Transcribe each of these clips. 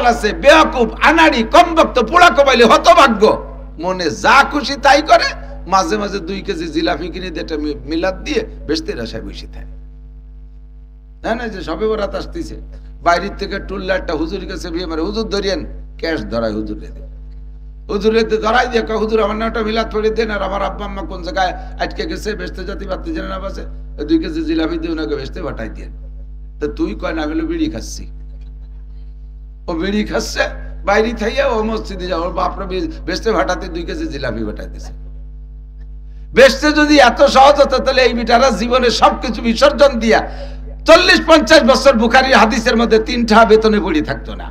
কপাল আছে, বেয়াকুব, আনাড়ি, কমবক্ত, পোড়া কপালি, হতভাগ্য, মনে যা খুশি তাই করে, মাঝে মাঝে 2 কেজি জিলাপি কিনে দিয়ে একটা মিলাদ দিয়ে বেশতের আশায় বসে থাকে। না যে সবে বরাত আসতেছে, বাইরের থেকে টুল্লা একটা হুজুরের কাছে বিয়ে মারে, হুজুর ধরিয়েন, ক্যাশ ধরায় হুজুরে দেয়, হুজুরে ধরাই দিয়ে হুজুর আমার নামটা মিলাদ পড়ে দেন, আর আমার আব্বা আম্মা কোন জায়গায় আটকে গেছে, বেশতে জাতি বাড়তে জানে না বাসে, 2 কেজি জিলাপি দিয়ে ওনাকে বেশতে পাঠাই দিয়ে। তো তুই কয় না, আমি বিড়ি খাচ্ছি। ও বিড়ি খাচ্ছে, বাইরে থাইয়া ও মসজিদে যাও, ওর বাপরা বেশতে ভাটাতে 2 কেজি জিলাপি পাঠাই দিছে। বেশতে যদি এত সহজ হতো, তাহলে এই বিটারা জীবনে সবকিছু বিসর্জন দিয়া 40-50 বছর বুখারীর হাদিসের মধ্যে 3টা বেতনে পড়ি থাকতো না,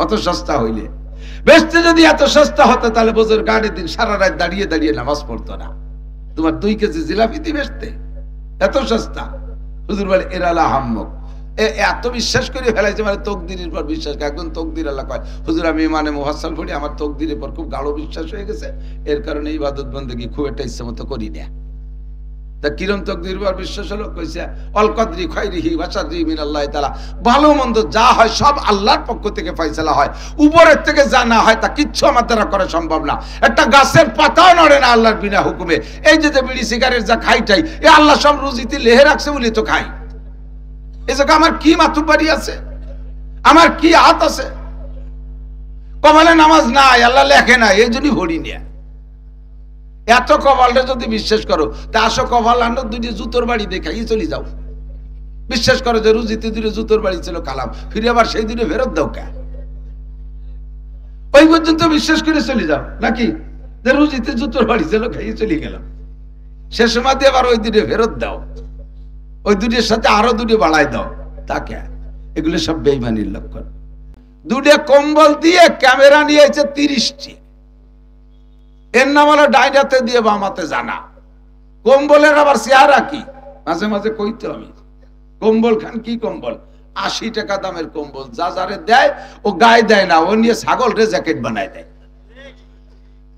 অত সস্তা হইলে। বেশতে যদি এত সস্তা হতো, তাহলে বছর গাড়ির দিন সারা রাত দাঁড়িয়ে দাঁড়িয়ে নামাজ পড়তো না। তোমার 2 কেজি জিলাপি দিয়ে বেশতে এত সস্তা। হুজুর বলে এরালা হাম্মক, এত বিশ্বাস করে ফেলাইছে, মানে তকদিরের পর বিশ্বাস। একজন তকদির আল্লাহ কয়, হুজুর আমি মানে মুফাসসাল পড়ি, আমার তকদিরের পর খুব গাঢ় বিশ্বাস হয়ে গেছে, এর কারণে ইবাদত বন্দেগী খুব একটা ইচ্ছা মতো করি না। তা কিরম তকদির পর বিশ্বাস হলো? কইছে অল কদরি খাইরিহি ওয়া শাররিহি মিনাল্লাহি তাআলা, ভালো মন্দ যা হয় সব আল্লাহর পক্ষ থেকে ফয়সালা হয়, উপরের থেকে যা না হয় তা কিচ্ছু আমার দ্বারা করা সম্ভব না। একটা গাছের পাতাও নড়ে না আল্লাহর বিনা হুকুমে। এই যে বিড়ি সিগারেট যা খাইটাই, এ আল্লাহ সব রুজিতে লেহে রাখছে বলি তো খাই। এই জায়গা আমার কি মাতুব্বাড়ি আছে, আমার কি হাত আছে? কপালে নামাজ নাই, আল্লাহ লেখে না, এই জন্যই ভরি নিয়ে। এত কপালটা যদি বিশ্বাস করো, তা আসো কপাল আনো, 2টি জুতোর বাড়ি দেখাই চলে যাও। বিশ্বাস করো যে রুজিতে 2টি জুতোর বাড়ি ছিল, কালাম ফিরে আবার সেই 2টি ফেরত দাও কে? ওই পর্যন্ত বিশ্বাস করে চলে যাও, নাকি যে রুজিতে জুতোর বাড়ি ছিল, খাইয়ে চলে গেলাম, সে সময় দিয়ে আবার ওই 2টি ফেরত দাও, ওই 2টির সাথে আরো 2টি বাড়াই দাও, তাকে। এগুলো সব বেঈমানির লক্ষণ। 2টি কম্বল দিয়ে ক্যামেরা নিয়েছে 30টি, এর নাম হলো ডাইনাতে দিয়ে বামাতে জানা। কম্বলের আবার চেহারা কি, মাঝে মাঝে কইতো আমি, কম্বল খান কি কম্বল? 80 টাকা দামের কম্বল, যা যারে দেয় ও গায়ে দেয় না, ও নিয়ে ছাগল রে জ্যাকেট বানায় দেয়,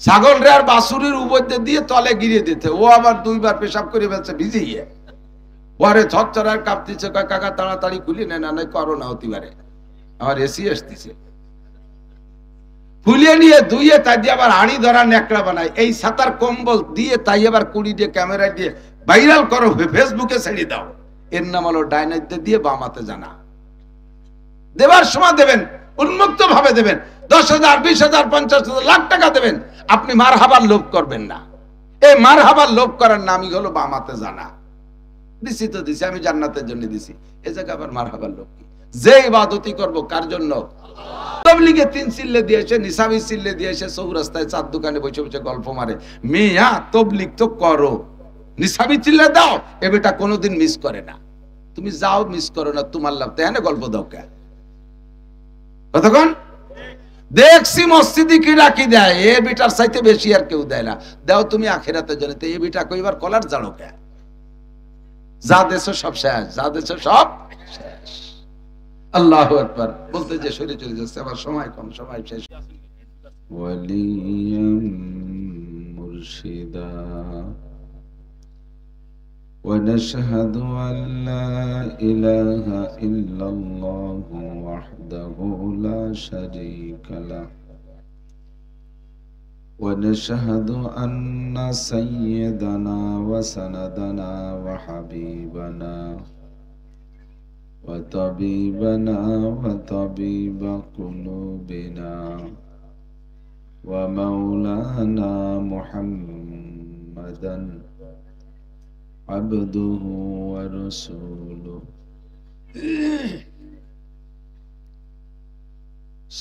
ছাগল রে আর বাছুরের উপর দিয়ে তলে গিরিয়ে দিতে, ও আবার 2বার পেশাব করে ফেলছে ভিজিয়ে, পরে থরথরার কাঁপতেছে, কয় কাকা তাড়াতাড়ি খুলি নেন, না নাই করোনা হতে পারে, আমার এসি আসতেছে। খুলিয়ে নিয়ে ধুইয়ে তাই দিয়ে আবার হাড়ি ধরা নেকড়া বানায়, এই সাতার কম্বল দিয়ে তাই আবার কুড়ি দিয়ে ক্যামেরা দিয়ে ভাইরাল করো, ফেসবুকে ছেড়ে দাও। এর নাম হলো ডাইনাইতে দিয়ে বামাতে জানা। দেবার সময় দেবেন, উন্মুক্ত ভাবে দেবেন, 10,000, 20,000, 50,000, লাখ টাকা দেবেন, আপনি মারহাবার লোভ করবেন না। এই মারহাবার লোভ করার নামই হলো বামাতে জানা। দিছি তো দিছি, আমি জান্নাতের জন্য দিছি, এ জায়গা আবার মারহাবার লোভ কি? যে ইবাদতি করবো কার জন্য? তবলিগে 3 চিল্লে দিয়েছে, নিসাবি চিল্লে দিয়েছে, চৌরাস্তায় 4 দোকানে বসে বসে গল্প মারে। মিয়া তবলিগ তো করো, নিসাবি চিল্লে দাও, এ বেটা কোনোদিন মিস করে না। তুমি যাও, মিস করো না, তোমার লাভ, তাই না? গল্প দাও কে? কতক্ষণ দেখছি মসজিদে কি রাখি দেয়, এ বেটার চাইতে বেশি আর কেউ দেয় না। দাও তুমি আখিরাতের জন্য, এ বেটা কইবার কলার জানো কে? যা দেশো সব শেষ, যা দেশো সব শেষ। আল্লাহু আকবার। বলতে যে সরে চলে যাচ্ছে, আবার সময় কম, সময় শেষ। ওয়ালিয়াম মুরশিদা ونشهد أن لا إله إلا الله وحده لا شريك له ونشهد أن سيدنا وسندنا وحبيبنا وطبيبنا وطبيب قلوبنا ومولانا محمدا عبده ورسوله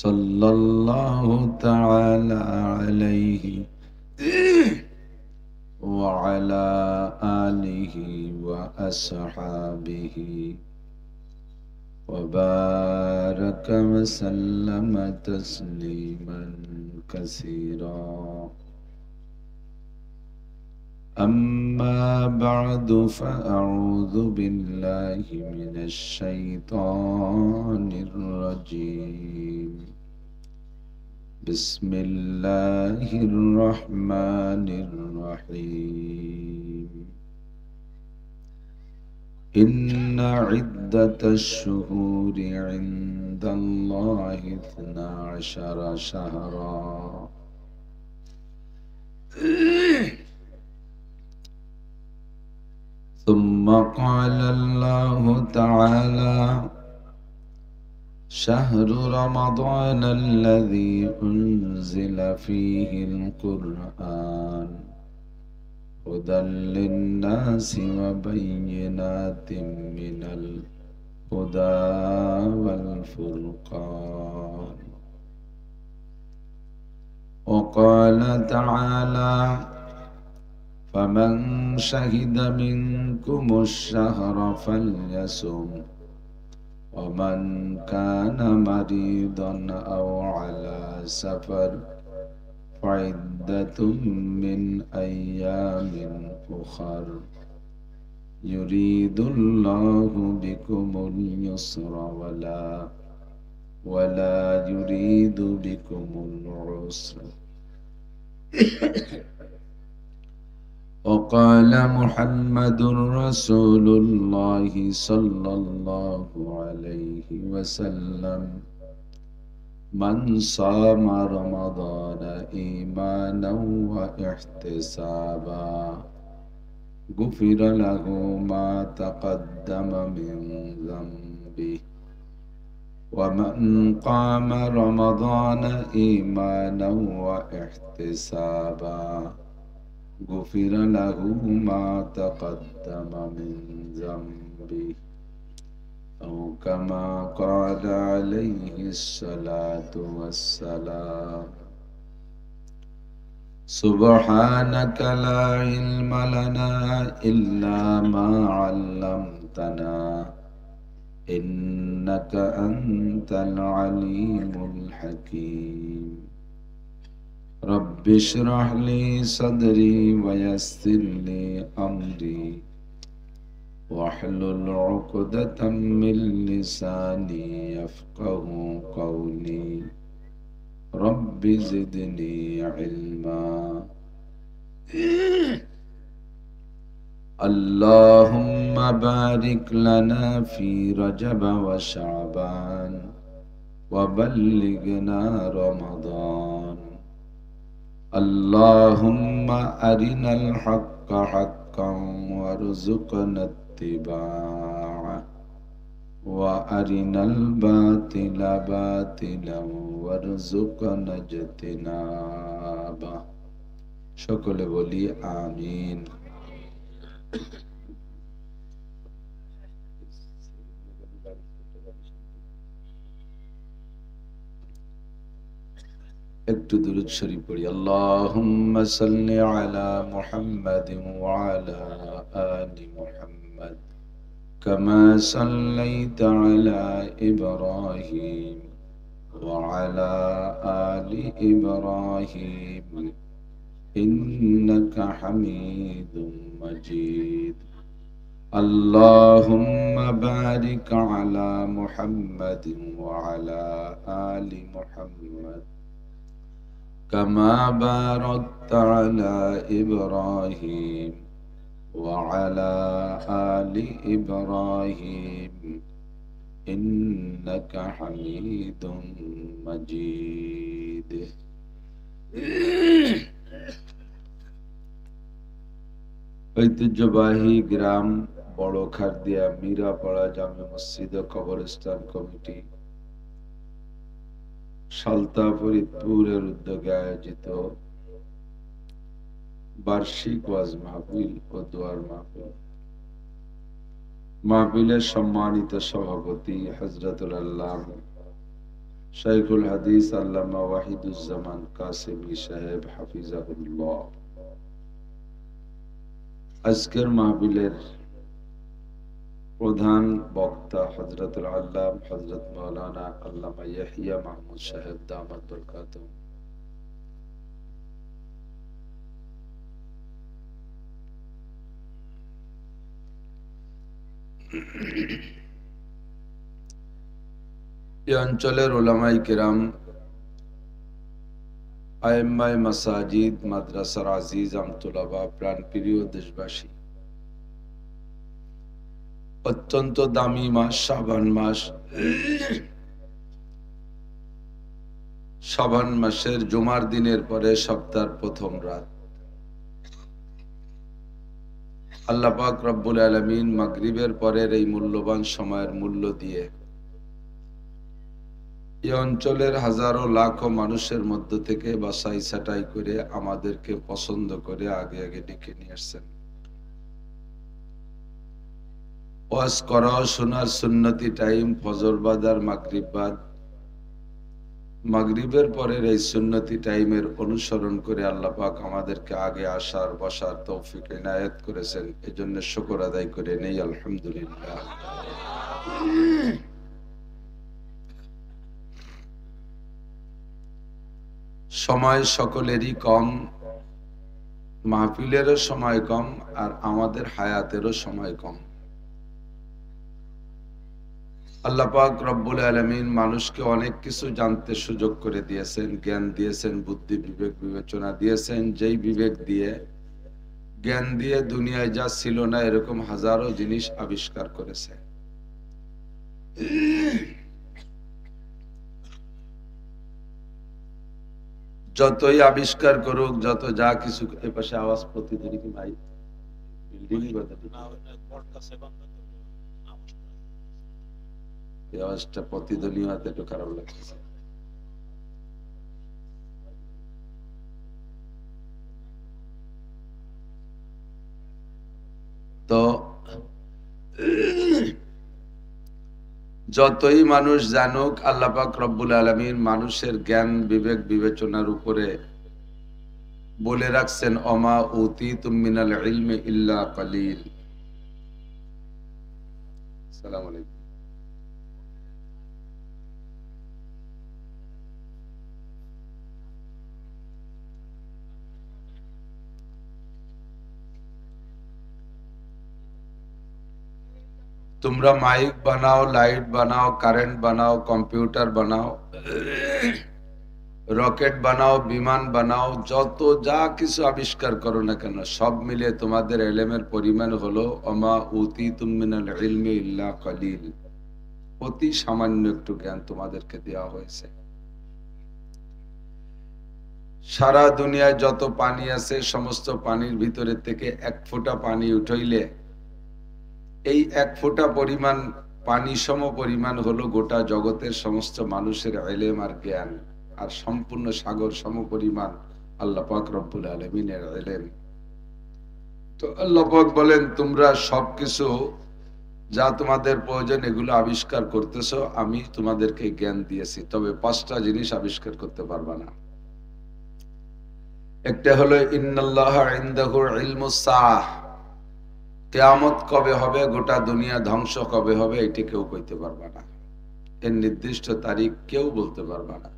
صلى الله تعالى عليه وعلى آله وأصحابه وبارك وسلم تسليما كثيرا. أما بعد فأعوذ بالله من الشيطان الرجيم. بسم الله الرحمن الرحيم. إن عدة الشهور عند عند الله 12 شهرا. ثم قال الله تعالى: شهر رمضان الذي أنزل فيه القرآن هدى للناس وبينات من الهدى والفرقان. وقال تعالى: فمن شهد منكم الشهر فليصم ومن كان مريضا أو على سفر فعدة من أيام أخر يريد الله بكم اليسر ولا يريد بكم العسر. وقال محمد رسول الله صلى الله عليه وسلم: من صام رمضان إيمانا واحتسابا غفر له ما تقدم من ذنبه ومن قام رمضان إيمانا واحتسابا غفر له ما تقدم من ذنبه أو كما قال عليه الصلاة والسلام. سبحانك لا علم لنا إلا ما علمتنا إنك أنت العليم الحكيم. رب اشرح لي صدري ويسر لي أمري واحلل عقدة من لساني يفقه قولي. رب زدني علما. اللهم بارك لنا في رجب وشعبان وبلغنا رمضان. اللهم أرنا الحق حقا وارزقنا اتباعه وأرنا الباطل باطلا وارزقنا اجتنابه. সকলে বলি আমিন। একটু দুরূদ শরীফ পড়ি। আল্লাহুম্মা সাল্লি আলা মুহাম্মাদিন ওয়া আলা আলি মুহাম্মাদ কামা সাল্লাইতা আলা ইব্রাহিম ওয়া আলা আলি ইব্রাহিম ইন্নাকা হামিদুম মাজিদ। আল্লাহুম্মা বারিক আলা মুহাম্মাদিন ওয়া আলা আলি মুহাম্মাদ كما باركت على إبراهيم وعلى آل إبراهيم إنك حميد مجيد. ঐতিহ্যবাহী গ্রাম বড় খারদিয়া মীরাপাড়া জামে মসজিদ ও কবরস্থান কমিটি সালতা ফরিদপুরের উদ্যোগে আয়োজিত বার্ষিক ওয়াজ মাহফিল ও দোয়ার মাহফিল। মাহফিলের সম্মানিত সভাপতি হযরতুল আল্লামা শাইখুল হাদিস আল্লামা ওয়াহিদুজ্জামান কাসেমি সাহেব হাফিজাহুল্লাহ। আজকের মাহফিলের প্রধান বক্তা হযরতুল আল্লাম হযরত মাওলানা আল্লামা ইয়াহিয়া মাহমুদ সাহেব দামাত বরকাতুহু। এই অঞ্চলের উলামায়ে কিরাম, আইম্মায়ে মাসাজিদ, মাদ্রাসার আজিজ আমতুলাবা, প্রাণপ্রিয় দেশবাসী, অত্যন্ত দামি মাস শাবান মাস শাবান মাসের জুমার দিনের পরে সপ্তাহের প্রথম রাত। আল্লাহ পাক রব্বুল আলামিন মাগরিবের পরের এই মূল্যবান সময়ের মূল্য দিয়ে এই অঞ্চলের হাজারো লাখো মানুষের মধ্য থেকে বাছাই ছাঁটাই করে আমাদেরকে পছন্দ করে আগে আগে ডেকে নিয়ে আসছেন। ওয়াজ করা শোনার সুন্নতি টাইম ফজর বাদ আর মাগরিব বাদ, মাগরিবের পরের এই সুন্নতি টাইমের অনুসরণ করে আল্লাহ পাক আমাদেরকে আগে আসার বসার তৌফিক ইনায়াত করেছেন। এজন্য শুকর আদায় করে নেই আলহামদুলিল্লাহ। সময় সকলেরই কম, মাহফিলেরও সময় কম, আর আমাদের হায়াতেরও সময় কম। আল্লাহ পাক রব্বুল আলামিন মানুষকে অনেক কিছু জানতে সুযোগ করে দিয়েছেন, জ্ঞান দিয়েছেন, বুদ্ধি বিবেক বিবেচনা দিয়েছেন। যেই বিবেক দিয়ে জ্ঞান দিয়ে দুনিয়ায় যা ছিল না এরকম হাজারো জিনিস আবিষ্কার করেছে। যতই আবিষ্কার করুক, যত যা কিছু, এ পাশে আওয়াজ প্রতিদিনই কি ভাই বিল্ডিং আওয়াজটা প্রতিদিনই হাতে একটু খারাপ লাগছে। তো যতই মানুষ জানুক, আল্লাহ পাক রব্বুল আলামিন মানুষের জ্ঞান বিবেক বিবেচনার উপরে বলে রাখছেন, ওমা উতীতুম মিনাল ইলমি ইল্লা কালিল। আসসালামু আলাইকুম। তোমরা মাইক বানাও, লাইট বানাও, কারেন্ট বানাও, কম্পিউটার বানাও, রকেট বানাও, বিমান বানাও, যত যা কিছু আবিষ্কার করো না কেন, সব মিলে তোমাদের ইলমের পরিমাণ হলো ওমা উতীতুম মিনাল ইলমি ইল্লা কালিল। অতি সামান্য একটু জ্ঞান তোমাদেরকে দেওয়া হয়েছে। সারা দুনিয়ায় যত পানি আছে সমস্ত পানির ভিতরে থেকে এক ফোঁটা পানি উঠাইলে এই এক ফোঁটা পরিমাণ পানি সম পরিমাণ হলো গোটা জগতের সমস্ত মানুষের ইলম আর জ্ঞান, আর সম্পূর্ণ সাগর সম পরিমাণ আল্লাহ পাক রব্বুল আলামিনের ইলম। তো আল্লাহ পাক বলেন, তোমরা সবকিছু যা তোমাদের প্রয়োজন এগুলো আবিষ্কার করতেছো, আমি তোমাদেরকে জ্ঞান দিয়েছি, তবে 5টা জিনিস আবিষ্কার করতে পারবা না। একটা হলো ইন্নাল্লাহা ইনদাহু ইলমুস সাআহ, কিয়ামত কবে হবে, গোটা দুনিয়া ধ্বংস কবে হবে, এটা কেউ কইতে পারবে না। এর নির্দিষ্ট তারিখ কেউ বলতে পারবে না।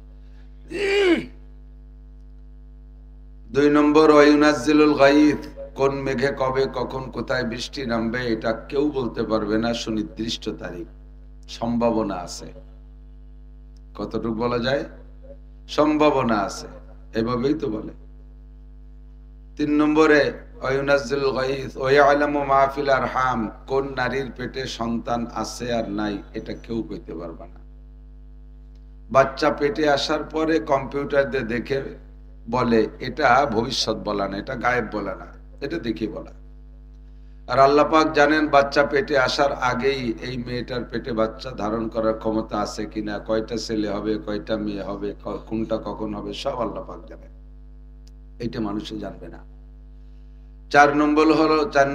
2 নম্বর ওয়ায়ুনাজ্জিলুল গায়থ, কোন মেঘে কবে কখন কোথায় বৃষ্টি নামবে এটা কেউ বলতে পারবে না, সুনির্দিষ্ট তারিখ। সম্ভাবনা আছে, কতটুকু বলা যায়, সম্ভাবনা আছে, এভাবেই তো বলে। 3 নম্বরে ওয়ায়ুনাজ্জিলুল গায়থ ওয়ায়ালামু মা ফিল আরহাম, কোন নারীর পেটে সন্তান আছে আর নাই এটা কেউ কইতে পারবে না। বাচ্চা পেটে আসার পরে কম্পিউটার দিয়ে দেখে বলে, এটা ভবিষ্যৎ বলা না, এটা গায়েব বলা না, এটা দেখে বলা। আর আল্লাহ পাক জানেন বাচ্চা পেটে আসার আগেই এই মেয়েটার পেটে বাচ্চা ধারণ করার ক্ষমতা আছে কিনা, কয়টা ছেলে হবে, কয়টা মেয়ে হবে, কোনটা কখন হবে, সব আল্লাহ পাক জানেন। এইটা মানুষে জানবে না। 4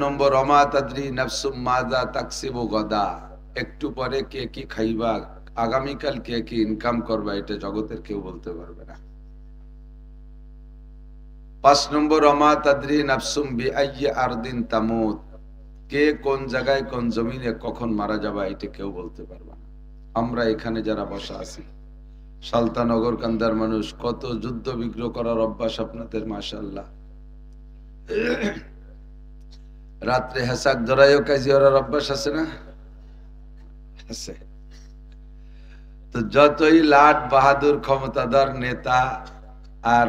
নম্বর ওমা তাদরি নাফসুম মাযা তাকসিবু গাদা, একটু পরে কে কি খাইবা, আগামীকাল কে কি ইনকাম করবা, এটা জগতের কেউ বলতে পারবে না। 5 নম্বর ওমা তাদরি নাফসুম বিআইয়ি আরদিন তামুত, কে কোন জায়গায় কোন জমিনে কখন মারা যাবা এটা কেউ বলতে পারবে না। আমরা এখানে যারা বসা আছি সালতানগর কান্দার মানুষ, কত যুদ্ধ বিগ্রহ করার অভ্যাস আপনাদের, মাশাআল্লাহ। রাত্রে হেসাক ধরাইও কাজী ওরার অভ্যাস আছে না, আছে। তো যতই লাট বাহাদুর ক্ষমতাধর নেতা আর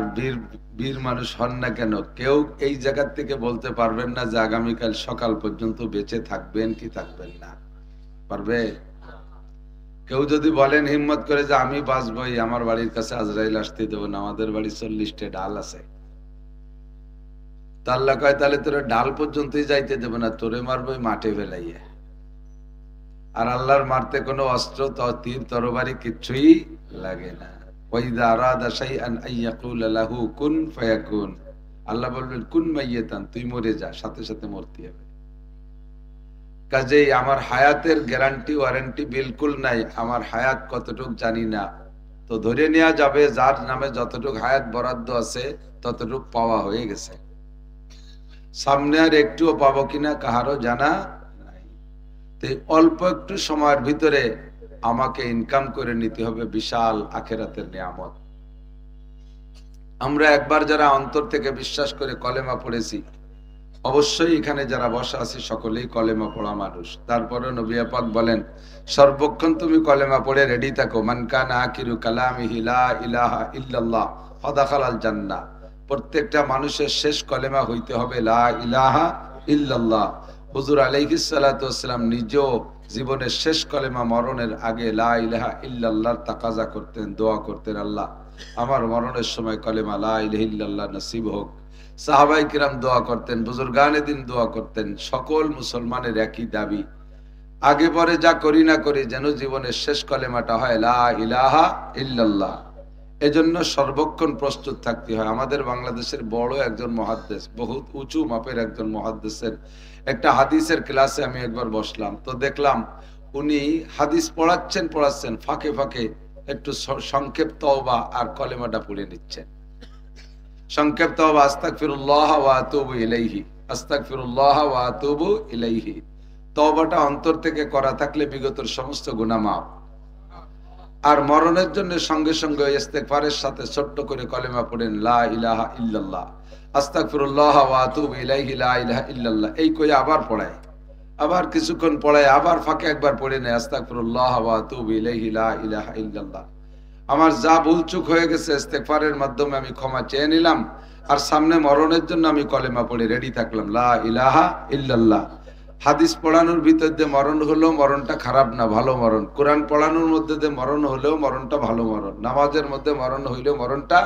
বীর মানুষ হন না কেন, কেউ এই জায়গা থেকে বলতে পারবেন না যে আগামীকাল সকাল পর্যন্ত বেঁচে থাকবেন কি থাকবেন না, পারবে? কেউ যদি বলেন হিম্মত করে যে আমি বাঁচবই, আমার বাড়ির কাছে আজরাইল আসতে দেবো না, আমাদের বাড়ি 40টা ডাল আছে, তা আল্লাহ কয় তাহলে তোরে ডাল পর্যন্তই যাইতে দেবো না, তোরে মারবই মাঠে ফেলাইয়া। আর আল্লাহর মারতে কোনো অস্ত্র, তীর, তরবারি কিচ্ছুই লাগে না। ওয়াইদা আরাদা শাইআন আইয়াকুলা লাহু কুন ফায়াকুন, আল্লাহ বলবেন কুন মাইয়াতান, তুই মরে যা, সাথে সাথে মরতে হবে। কাজেই আমার হায়াতের গ্যারান্টি ওয়ারেন্টি বিলকুল নাই, আমার হায়াত কতটুক জানি না। তো ধরে নেওয়া যাবে যার নামে যতটুক হায়াত বরাদ্দ আছে ততটুক পাওয়া হয়ে গেছে, সামনে আর একটুও পাবো কিনা কাহারও জানা নাই। তো অল্প একটু সময়ের ভিতরে আমাকে ইনকাম করে নিতে হবে বিশাল আখিরাতের নিয়ামত। আমরা একবার যারা অন্তর থেকে বিশ্বাস করে কলেমা পড়েছি, অবশ্যই এখানে যারা বসা আছি সকলেই কলেমা পড়া মানুষ। তারপরে নবী পাক বলেন সর্বক্ষণ তুমি কলেমা পড়ে রেডি থাকো, মান কানা আখিরু কালামিহি লা ইলাহা ইল্লাল্লাহ ফাদাখালাল জান্নাহ। প্রত্যেকটা মানুষের শেষ কলেমা হইতে হবে লা ইলাহা ইল্লাল্লাহ। হুজুর আলাইহিস সালাতু ওয়াসসালাম নিজেও জীবনের শেষ কলেমা মরণের আগে লা ইলাহা ইল্লাল্লাহর তাকাজা করতেন, দোয়া করতেন, আল্লাহ আমার মরণের সময় কলেমা লা ইলাহা ইল্লাল্লাহ নসিব হোক। সাহাবাই কিরাম দোয়া করতেন, বুজুর্গানে দিন দোয়া করতেন। সকল মুসলমানের একই দাবি, আগে পরে যা করি না করি যেন জীবনের শেষ কলেমাটা হয় লা ইলাহা ইল্লাল্লাহ। এজন্য সর্বক্ষণ প্রস্তুত থাকতে হয়। আমাদের বাংলাদেশের বড় একজন মুহাদ্দিস, বহুত উঁচু মাপের একজন মুহাদ্দিসের একটা হাদিসের ক্লাসে আমি একবার বসলাম, তো দেখলাম উনি হাদিস পড়াচ্ছেন, ফাঁকে ফাঁকে একটু সংক্ষেপ তওবা আর কলেমাটা পড়ে নিচ্ছেন। সংক্ষেপ তওবা আস্তাগফিরুল্লাহ ওয়া আতুবু ইলাইহি, আস্তাগফিরুল্লাহ ওয়া আতুবু ইলাইহি। তওবাটা অন্তর থেকে করা থাকলে বিগতের সমস্ত গুনাহ মাফ। আর মরণের জন্য সঙ্গে সঙ্গে ইস্তেগফারের সাথে ছোট্ট করে কলেমা পড়েন লা ইলাহা ইল্লাল্লাহ, আস্তাগফিরুল্লাহ ওয়া আতুবু ইলাইহি, লা ইলাহা ইল্লাল্লাহ। এই কই আবার পড়ায়, আবার কিছুক্ষণ পড়ায়, আবার ফাঁকে একবার পড়ে নেয় আস্তাগফিরুল্লাহ ওয়া আতুবু ইলাইহি, লা ইলাহা ইল্লাল্লাহ। আমার যা ভুলচুক হয়ে গেছে ইস্তেগফারের মাধ্যমে আমি ক্ষমা চেয়ে নিলাম, আর সামনে মরণের জন্য আমি কলেমা পড়ে রেডি থাকলাম লা ইলাহা ইল্লাল্লাহ। হাদিস পড়ানোর ভিতর দিয়ে মরণ হলেও মরণটা খারাপ না, ভালো মরণ। কোরআন পড়ানোর মধ্যে দিয়ে মরণ হলেও মরণটা ভালো মরণ। নামাজের মধ্যে মরণ হইলেও মরণটা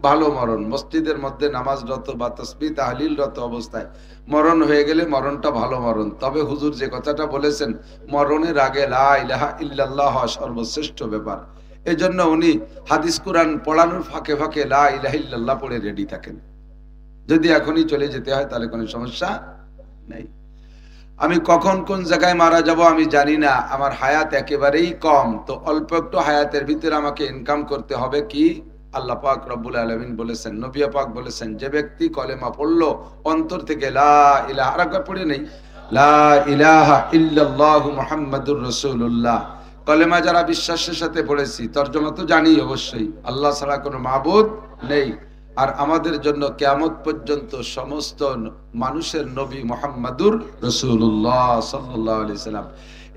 ভালো মরণ। মসজিদের মধ্যে নামাজরত বা তাসবিহ তাহলিলরত অবস্থায় মরণ হয়ে গেলে মরণটা ভালো মরণ। তবে হুজুর যে কথাটা বলেছেন মরণের আগে লা ইলাহা ইল্লাল্লাহ হওয়া সর্বশ্রেষ্ঠ ব্যাপার। এজন্য উনি হাদিস কোরআন পড়ানোর ফাঁকে ফাঁকে লা ইলাহা ইল্লাল্লাহ পড়ে রেডি থাকেন। যদি এখনই চলে যেতে হয় তাহলে কোনো সমস্যা নেই। আমি কখন কোন জায়গায় মারা যাব আমি জানি না, আমার হায়াত একেবারেই কম। তো অল্প একটু হায়াতের ভিতরে আমাকে ইনকাম করতে হবে কি আল্লাহ পাক রব্বুল আলামিন বলেছেন, নবী পাক বলেছেন, যে ব্যক্তি কলেমা পড়লো অন্তর থেকে লা ইলাহা, আরেকবার পড়ে নেই, লা ইলাহা ইল্লাল্লাহু মুহাম্মাদুর রাসূলুল্লাহ। কলেমা যারা বিশ্বাসের সাথে পড়েছি, তর্জমা তো জানি অবশ্যই, আল্লাহ ছাড়া কোনো মাবুদ নেই। আর আমাদের জন্য কিয়ামত পর্যন্ত সমস্ত মানুষের নবী মুহাম্মাদুর রাসূলুল্লাহ সাল্লাল্লাহু আলাইহি সাল্লাম।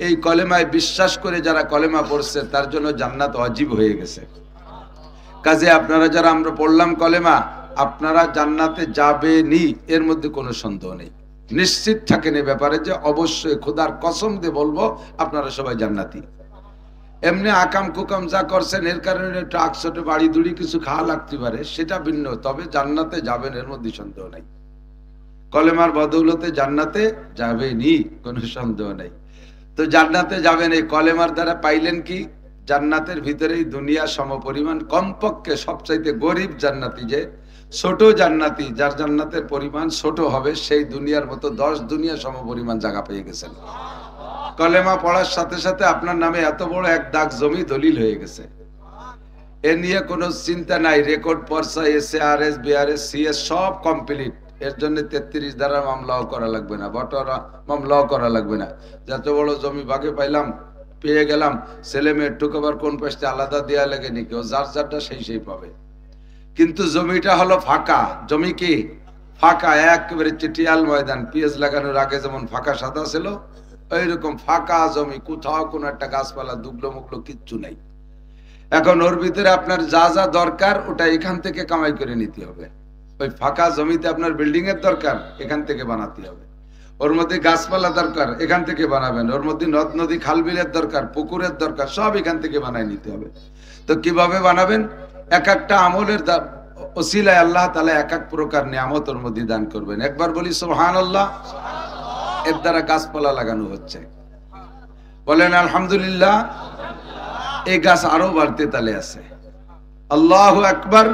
এই কলেমায় বিশ্বাস করে যারা কলেমা পড়ছে তার জন্য জান্নাত ওয়াজিব হয়ে গেছে। কাজে আপনারা যারা আমরা পড়লাম কলেমা, আপনারা জান্নাতে যাবেনই, এর মধ্যে কোনো সন্দেহ নেই। নিশ্চিত থাকেন এই ব্যাপারে যে অবশ্যই খোদার কসম দিয়ে বলবো আপনারা সবাই জান্নাতি। এমনি আকাম কুকাম যা করছেন এর কারণে ট্রাক ছোট বাড়ি দুড়ি কিছু খাওয়া লাগতে পারে, সেটা ভিন্ন, তবে জান্নাতে যাবেন এর মধ্যে সন্দেহ নাই। কলেমার বদৌলতে জান্নাতে যাবেনই, কোনো সন্দেহ নাই। তো জান্নাতে যাবেন এই কলেমার দ্বারা পাইলেন কি, জান্নাতের ভিতরেই দুনিয়া সমপরিমাণ, কমপক্ষে সবচাইতে গরিব জান্নাতি, যে ছোট জান্নাতি, যার জান্নাতের পরিমাণ ছোট হবে, সেই দুনিয়ার মতো 10 দুনিয়া সমপরিমাণ জায়গা পেয়ে গেছেন। কলেমা পড়ার সাথে সাথে আপনার নামে এত বড় এক দাগ জমি দলিল হয়ে গেছে, এ নিয়ে কোনো চিন্তা নাই। রেকর্ড পর্চা, SARS BRS CS সব কমপ্লিট। এর জন্য 33 ধারা মামলাও করা লাগবে না, বটরা মামলাও করা লাগবে না। যত বড় জমি ভাগে পাইলাম, পেয়ে গেলাম, ছেলে মেয়ের টুকাবার কোন পাশে আলাদা দেওয়া লাগে নাকি, ও যার যারটা সেই পাবে। কিন্তু জমিটা হলো ফাঁকা জমি, কি ফাঁকা, একেবারে চিটিয়াল ময়দান। পিএস লাগানোর আগে যেমন ফাঁকা সাদা ছিল, এইরকম ফাঁকা জমি, কোথাও কোনো একটা গাছপালা দুগলো মুগলো কিচ্ছু নাই। এখন ওর ভিতরে আপনার যা যা দরকার ওটা এখান থেকে কামাই করে নিতে হবে। ওই ফাঁকা জমিতে আপনার বিল্ডিং এর দরকার, এখান থেকে বানাতে হবে। ওর মধ্যে গাছপালা দরকার, এখান থেকে বানাবেন। ওর মধ্যে নদ নদী খাল বিলের দরকার, পুকুরের দরকার, সব এখান থেকে বানাই নিতে হবে। তো কিভাবে বানাবেন? এক একটা আমলের ওসিলায় আল্লাহ তাআলা এক এক প্রকার নিয়ামত ওর মধ্যে দান করবেন। একবার বলি সুবহানাল্লাহ। এর দ্বারা গাছপালা লাগানো হচ্ছে, বলেন আলহামদুলিল্লাহ। এই গাছ আরো বাড়তে তালে আছে। আল্লাহু আকবার।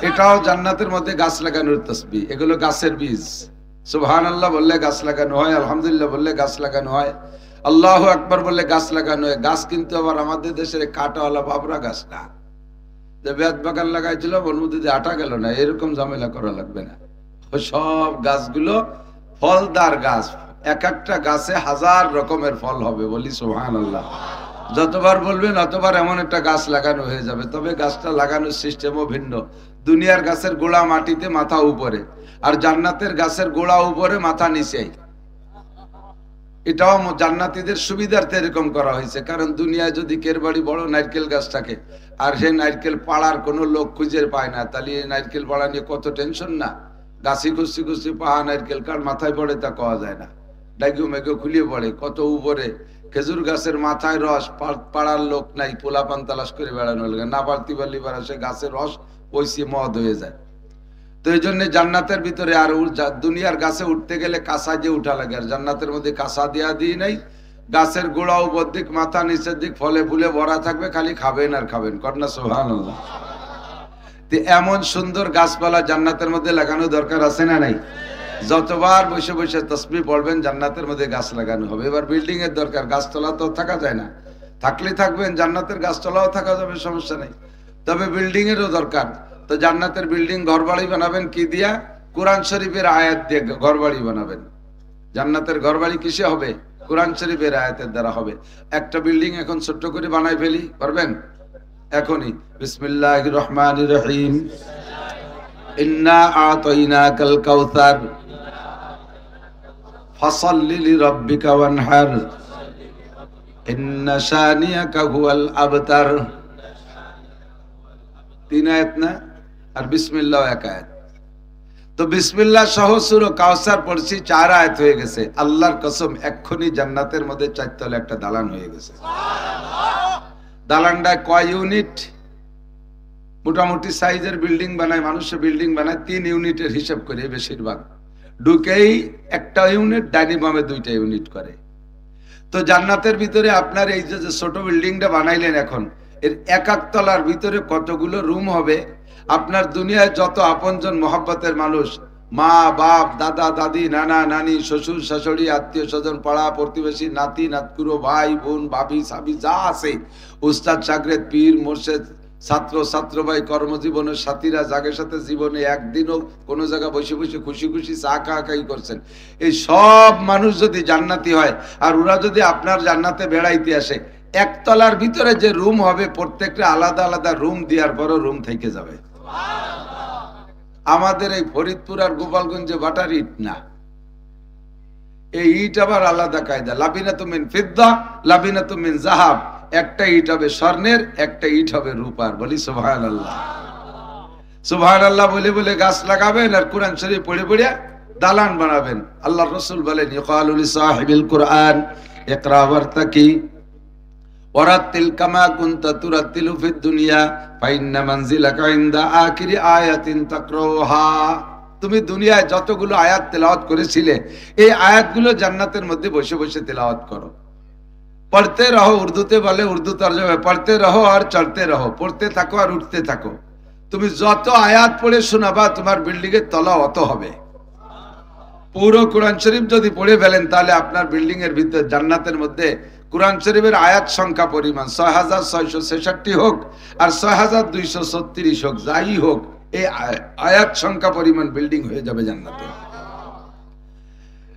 এটাও জান্নাতের মধ্যে গাছ লাগানোর তাসবিহ। এগুলো গাছের বীজ। সুবহানাল্লাহ বললে গাছ লাগানো হয়, আলহামদুলিল্লাহ বললে গাছ লাগানো হয়, আল্লাহু আকবার বললে গাছ লাগানো হয়। গাছ কিন্তু আবার আমাদের দেশের কাঁটাওয়ালা বাবরা গাছ না, যে বেত বাগান লাগাইছিল ওর মধ্যে দিয়ে আটা গেল না, এরকম ঝামেলা করা লাগবে না। সব গাছগুলো ফলদার গাছ, এক একটা গাছে হাজার রকমের ফল হবে। বলি সুবহানাল্লাহ। যতবার বলবেন অতবার এমন একটা গাছ লাগানো হয়ে যাবে। তবে গাছটা লাগানোর সিস্টেমও ভিন্ন। দুনিয়ার গাছের গোড়া মাটিতে, মাথা উপরে, আর জান্নাতের গাছের গোড়া উপরে, মাথা নিচে। এটাও জান্নাতীদের সুবিধার্থে এরকম করা হয়েছে। কারণ দুনিয়ায় যদি কের বাড়ি বড় নারকেল গাছ থাকে আর সে নারকেল পাড়ার কোনো লোক খুঁজে পায় না, তাহলে এই নারকেল পাড়া নিয়ে কত টেনশন না। গাছি খুশি খুশি পাহা নারকেল কার মাথায় পড়ে তা কওয়া যায় না, ডাইগু মেঘু খুলিয়ে পড়ে কত উপরে। খেজুর গাছের মাথায় রস, পাড়ার লোক নাই, পোলাপান তালাশ করে বেড়ানো লাগে না, পারতি পারলি পারা সে গাছের রস ওইসি মদ হয়ে যায়। তো এই জন্য জান্নাতের ভিতরে আর দুনিয়ার গাছে উঠতে গেলে কাঁচা দিয়ে উঠা লাগে, আর জান্নাতের মধ্যে কাঁচা দিয়া দিই নাই। গাছের গোড়া উপর দিক, মাথা নিচের দিক ফলে ফুলে ভরা থাকবে, খালি খাবেন আর খাবেন। কন্যা সুবহানাল্লাহ। এমন সুন্দর গাছপালা জান্নাতের মধ্যে লাগানো দরকার আছে না নাই? যতবার বসে বসে তাসবিহ পড়বেন জান্নাতের মধ্যে গাছ লাগানো হবে। এবার বিল্ডিং এর দরকার, গাছতলা তো থাকা যায় না, থাকলে থাকবেন, জান্নাতের গাছতলাও থাকা যাবে, সমস্যা নেই। তবে বিল্ডিং এরও দরকার। তো জান্নাতের বিল্ডিং ঘর বাড়ি বানাবেন কি দিয়া? কোরআন শরীফের আয়াত দিয়ে ঘর বাড়ি বানাবেন। জান্নাতের ঘর বাড়ি কিসে হবে? কোরআন শরীফের আয়াতের দ্বারা হবে। একটা বিল্ডিং এখন ছোট্ট করে বানাই ফেলি, পারবেন এখনই? বিসমিল্লাহির রহমানির রহিম। ইন্না আতাইনাকাল কাউসার ফাসাল্লি লিরাব্বিকা ওয়ানহার ইন্না শানিয়াকা হুয়াল আবতার। 3 আয়াত না? আর বিসমিল্লাহ এক আয়াত। তো বিসমিল্লাহ সহ সূরা কাউসার পড়ছি, 4 আয়াত হয়ে গেছে। আল্লাহর কসম এক্ষুনি জান্নাতের মধ্যে 4 তলা একটা দালান হয়ে গেছে। দালানটা কয় ইউনিট? মোটামুটি সাইজের বিল্ডিং বানায়, মানুষের বিল্ডিং বানায় 3 ইউনিটের হিসাব করে বেশিরভাগ। ঢুকেই একটা ইউনিট, ডাইনিং বামে 2টা ইউনিট করে। তো জান্নাতের ভিতরে আপনার এই যে ছোট বিল্ডিংটা বানাইলেন এখন, এর এক এক তলার ভিতরে কতগুলো রুম হবে? আপনার দুনিয়ায় যত আপনজন মহব্বতের মানুষ, মা বাপ, দাদা দাদি, নানা নানি, শ্বশুর শাশুড়ি, আত্মীয় স্বজন, পাড়া প্রতিবেশী, নাতি নাতকুরো, ভাই বোন, ভাবি সাবি যা আছে, উস্তাদ শাগরেদ, পীর মোর্শেদ, ছাত্র ছাত্র ভাই, কর্মজীবনের সাথীরা, যাদের সাথে জীবনে একদিনও কোনো জায়গায় বসে বসে খুশি খুশি চা খাই করছেন, এই সব মানুষ যদি জান্নাতি হয় আর ওরা যদি আপনার জান্নাতে বেড়াইতে আসে, একতলার ভিতরে যে রুম হবে প্রত্যেকটা আলাদা আলাদা রুম দেওয়ার পরও রুম থেকে যাবে। আমাদের এই ফরিদপুর আর গোপালগঞ্জে বাটার ইট না, এই ইট আবার আলাদা কায়দা। লাবিনাতু মিন ফিদ্দা, লাবিনাতু মিন যাহাব। একটা ইট হবে স্বর্ণের, একটা ইট হবে রূপার। বলি সুবহানাল্লাহ। সুবহানাল্লাহ বলে বলে গাছ লাগাবেন আর কোরআন শরীফ পড়ে পড়ে দালান বানাবেন। আল্লাহর রাসূল বলেন, ইকালু লিসাহিবিল কুরআন ইকরা ওয়ারতাকি ওয়ারাতিল কামা কুনতা তুরাতিলু ফিদ দুনিয়া ফাইন্না মানজিলাকা ইনদা আখিরি আয়াতিন তাকরাউহা। তুমি দুনিয়ায় যতগুলো আয়াত তেলাওয়াত করেছিলে, এই আয়াতগুলো জান্নাতের মধ্যে বসে বসে তেলাওয়াত করো। পড়তে রহো, উর্দুতে বলে, উর্দু তরজমা, পড়তে রহো আর চলতে রহো, পড়তে থাকো আর উঠতে থাকো। তুমি যত আয়াত পড়ে শোনাবা তোমার বিল্ডিং এর তলা অত হবে। পুরো কোরআন শরীফ যদি পড়ে ফেলেন তাহলে আপনার বিল্ডিং এর ভিতরে জান্নাতের মধ্যে কোরআন শরীফের আয়াত সংখ্যা পরিমাণ 6666 হোক আর 6236 হোক, যাই হোক, এই আয়াত সংখ্যা পরিমাণ বিল্ডিং হয়ে যাবে জান্নাতে।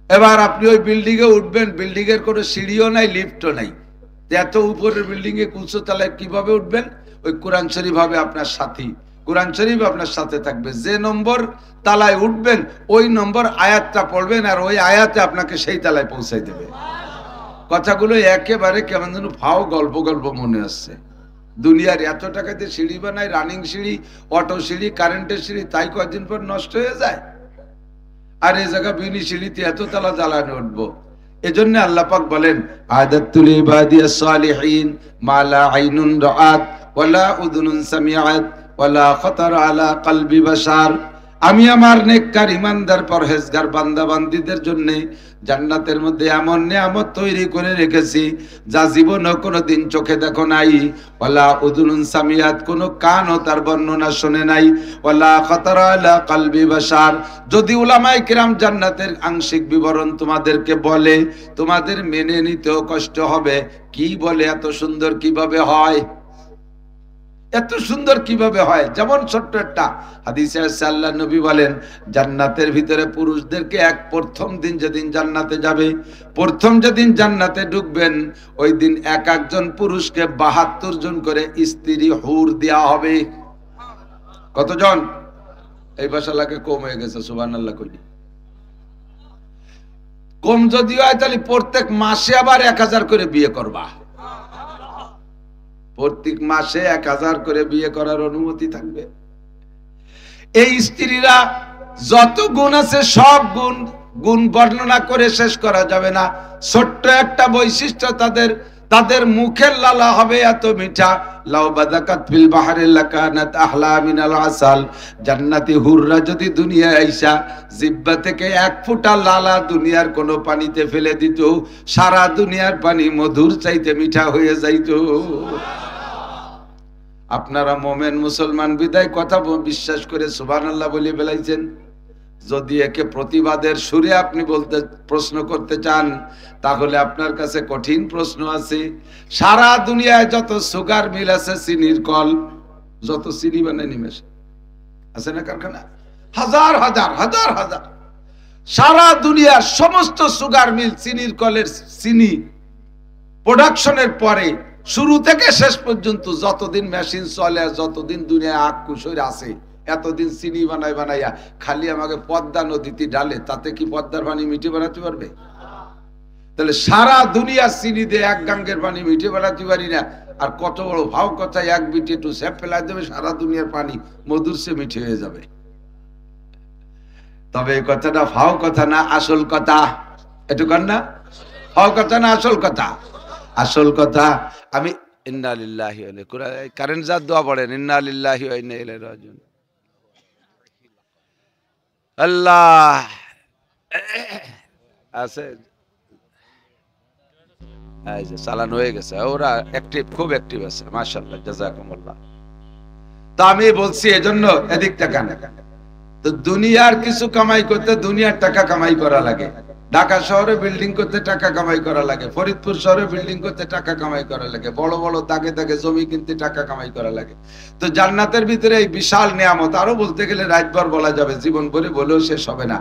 এবার আপনি ওই বিল্ডিং এ উঠবেন, বিল্ডিং এর কোনো সিঁড়িও নাই, লিফটও নাই। এত উপরের বিল্ডিং এ উঁচু তলায় কিভাবে উঠবেন? ওই কোরআন শরীফ হবে আপনার সাথী, কোরআন শরীফ আপনার সাথে থাকবে। যে নম্বর তালায় উঠবেন ওই নম্বর আয়াতটা পড়বেন আর ওই আয়াতে আপনাকে সেই তালায় পৌঁছাই দেবে। কথাগুলো একেবারে কেমন যেন ফাও গল্প গল্প মনে আসছে। দুনিয়ার এত টাকাতে সিঁড়ি বানায়, রানিং সিঁড়ি, অটো সিঁড়ি, কারেন্টের সিঁড়ি, তাই কয়েকদিন পর নষ্ট হয়ে যায়। আর এই জায়গা বিনি সিঁড়িতে এত তালা জ্বালানি উঠবো। এজন্য আল্লাহ পাক বলেন আদাতুল ইবাদিয়াস সালিহিন মা লা আইনুন রাআত ওয়ালা উযুনুন সামিআত ওয়ালা খাতার আলা কলবি বাশার। আমি আমার নেককার ইমানদার পরহেজগার বান্দা বান্দীদের জন্য জান্নাতের মধ্যে এমন নিয়ামত তৈরি করে রেখেছি যা জীবনে কোনোদিন চোখে দেখো নাই, ওয়ালা উযুনুন সামিআত, কোনো কানও তার বর্ণনা শুনে নাই, ওয়ালা খাতারা আলা কলবি বাশার। যদি উলামায়ে কিরাম জান্নাতের আংশিক বিবরণ তোমাদেরকে বলে তোমাদের মেনে নিতেও কষ্ট হবে। কি বলে এত সুন্দর কিভাবে হয়, এত সুন্দর কিভাবে হয়। যেমন ছোট্ট একটা হাদিসে আছে আল্লাহর নবী বলেন জান্নাতের ভিতরে পুরুষদেরকে এক প্রথম দিন যেদিন জান্নাতে যাবে, প্রথম যেদিন জান্নাতে ঢুকবেন ওই দিন এক একজন পুরুষকে 72 জন করে স্ত্রী হুর দেওয়া হবে। কতজন? এই ভাষালাকে কম হয়ে গেছে, সুবহানাল্লাহ কই। কম যদি হয় তাহলে প্রত্যেক মাসে আবার 1000 করে বিয়ে করবা। প্রত্যেক মাসে 1000 করে বিয়ে করার অনুমতি থাকবে। এই স্ত্রীরা যত গুণ আছে সব গুণ বর্ণনা করে শেষ করা যাবে না। ছোট্ট একটা বৈশিষ্ট্য তাদের মুখের লালা হবে এত মিঠা, লাউ বাদাকাত ফিল বাহরি লাকানাত আহলা মিনাল আসাল। জান্নাতি হুররা যদি দুনিয়ায় আইসা জিহ্বা থেকে এক ফোঁটা লালা দুনিয়ার কোন পানিতে ফেলে দিত, সারা দুনিয়ার পানি মধুর চাইতে মিঠা হয়ে যাইত। আপনারা মোমেন মুসলমান বিদায় কথা বিশ্বাস করে সুবহানাল্লাহ বলে ফেলাইছেন। যদি একে প্রতিবাদের সুরে আপনি প্রশ্ন করতে চান তাহলে আপনার কাছে কঠিন প্রশ্ন আছে। সারা দুনিয়ায় যত সুগার মিল আছে, চিনির কল, যত চিনি বানায় নিমেষে আছে না কারখানা, হাজার হাজার হাজার হাজার, সারা দুনিয়ার সমস্ত সুগার মিল চিনির কলের চিনি প্রোডাকশনের পরে শুরু থেকে শেষ পর্যন্ত যতদিন মেশিন চলে, যতদিন দুনিয়ায় আখ কুশোর আছে, এতদিন চিনি বানাইয়া খালি আমাকে পদ্মা নদীতে ডালে, তাতে কি পদ্মার পানি মিঠে বানাতে পারবে? তাহলে সারা দুনিয়ার চিনি দিয়ে এক গাঙ্গের পানি মিঠে বানাতে পারি না। আর কত বড় ভাও কথা, এক বিটে একটু স্যাপ ফেলাই দেবে, সারা দুনিয়ার পানি মধুর সে মিঠে হয়ে যাবে। তবে এই কথাটা ভাও কথা না আসল কথা, একটু কর না, ভাও কথা না আসল কথা। আসল কথা আমি ইন্না লিল্লাহি ওয়া ইন্না ইলাইহি, কারেন্ট যা দোয়া পড়েন ইন্না লিল্লাহি ওয়া ইন্না ইলাইহি রাজিউন। আল্লাহ আছে এই যে চালান হয়ে গেছে, ওরা অ্যাক্টিভ, খুব অ্যাক্টিভ আছে, মাশাআল্লাহ, জাযাকুমুল্লাহ। তো আমি বলছি এজন্য এদিক টাকা না, তো দুনিয়ার কিছু কামাই করতে দুনিয়ার টাকা কামাই করা লাগে। ঢাকা শহরে বিল্ডিং করতে টাকা কামাই করা লাগে, ফরিদপুর শহরে বিল্ডিং করতে টাকা কামাই করা লাগে, বড় বড় দাগে দাগে জমি কিনতে টাকা কামাই করা লাগে। তো জান্নাতের ভিতরে এই বিশাল নিয়ামত, আরো বলতে গেলে রাতভর বলা যাবে, জীবন ভরে বলেও শেষ হবে না।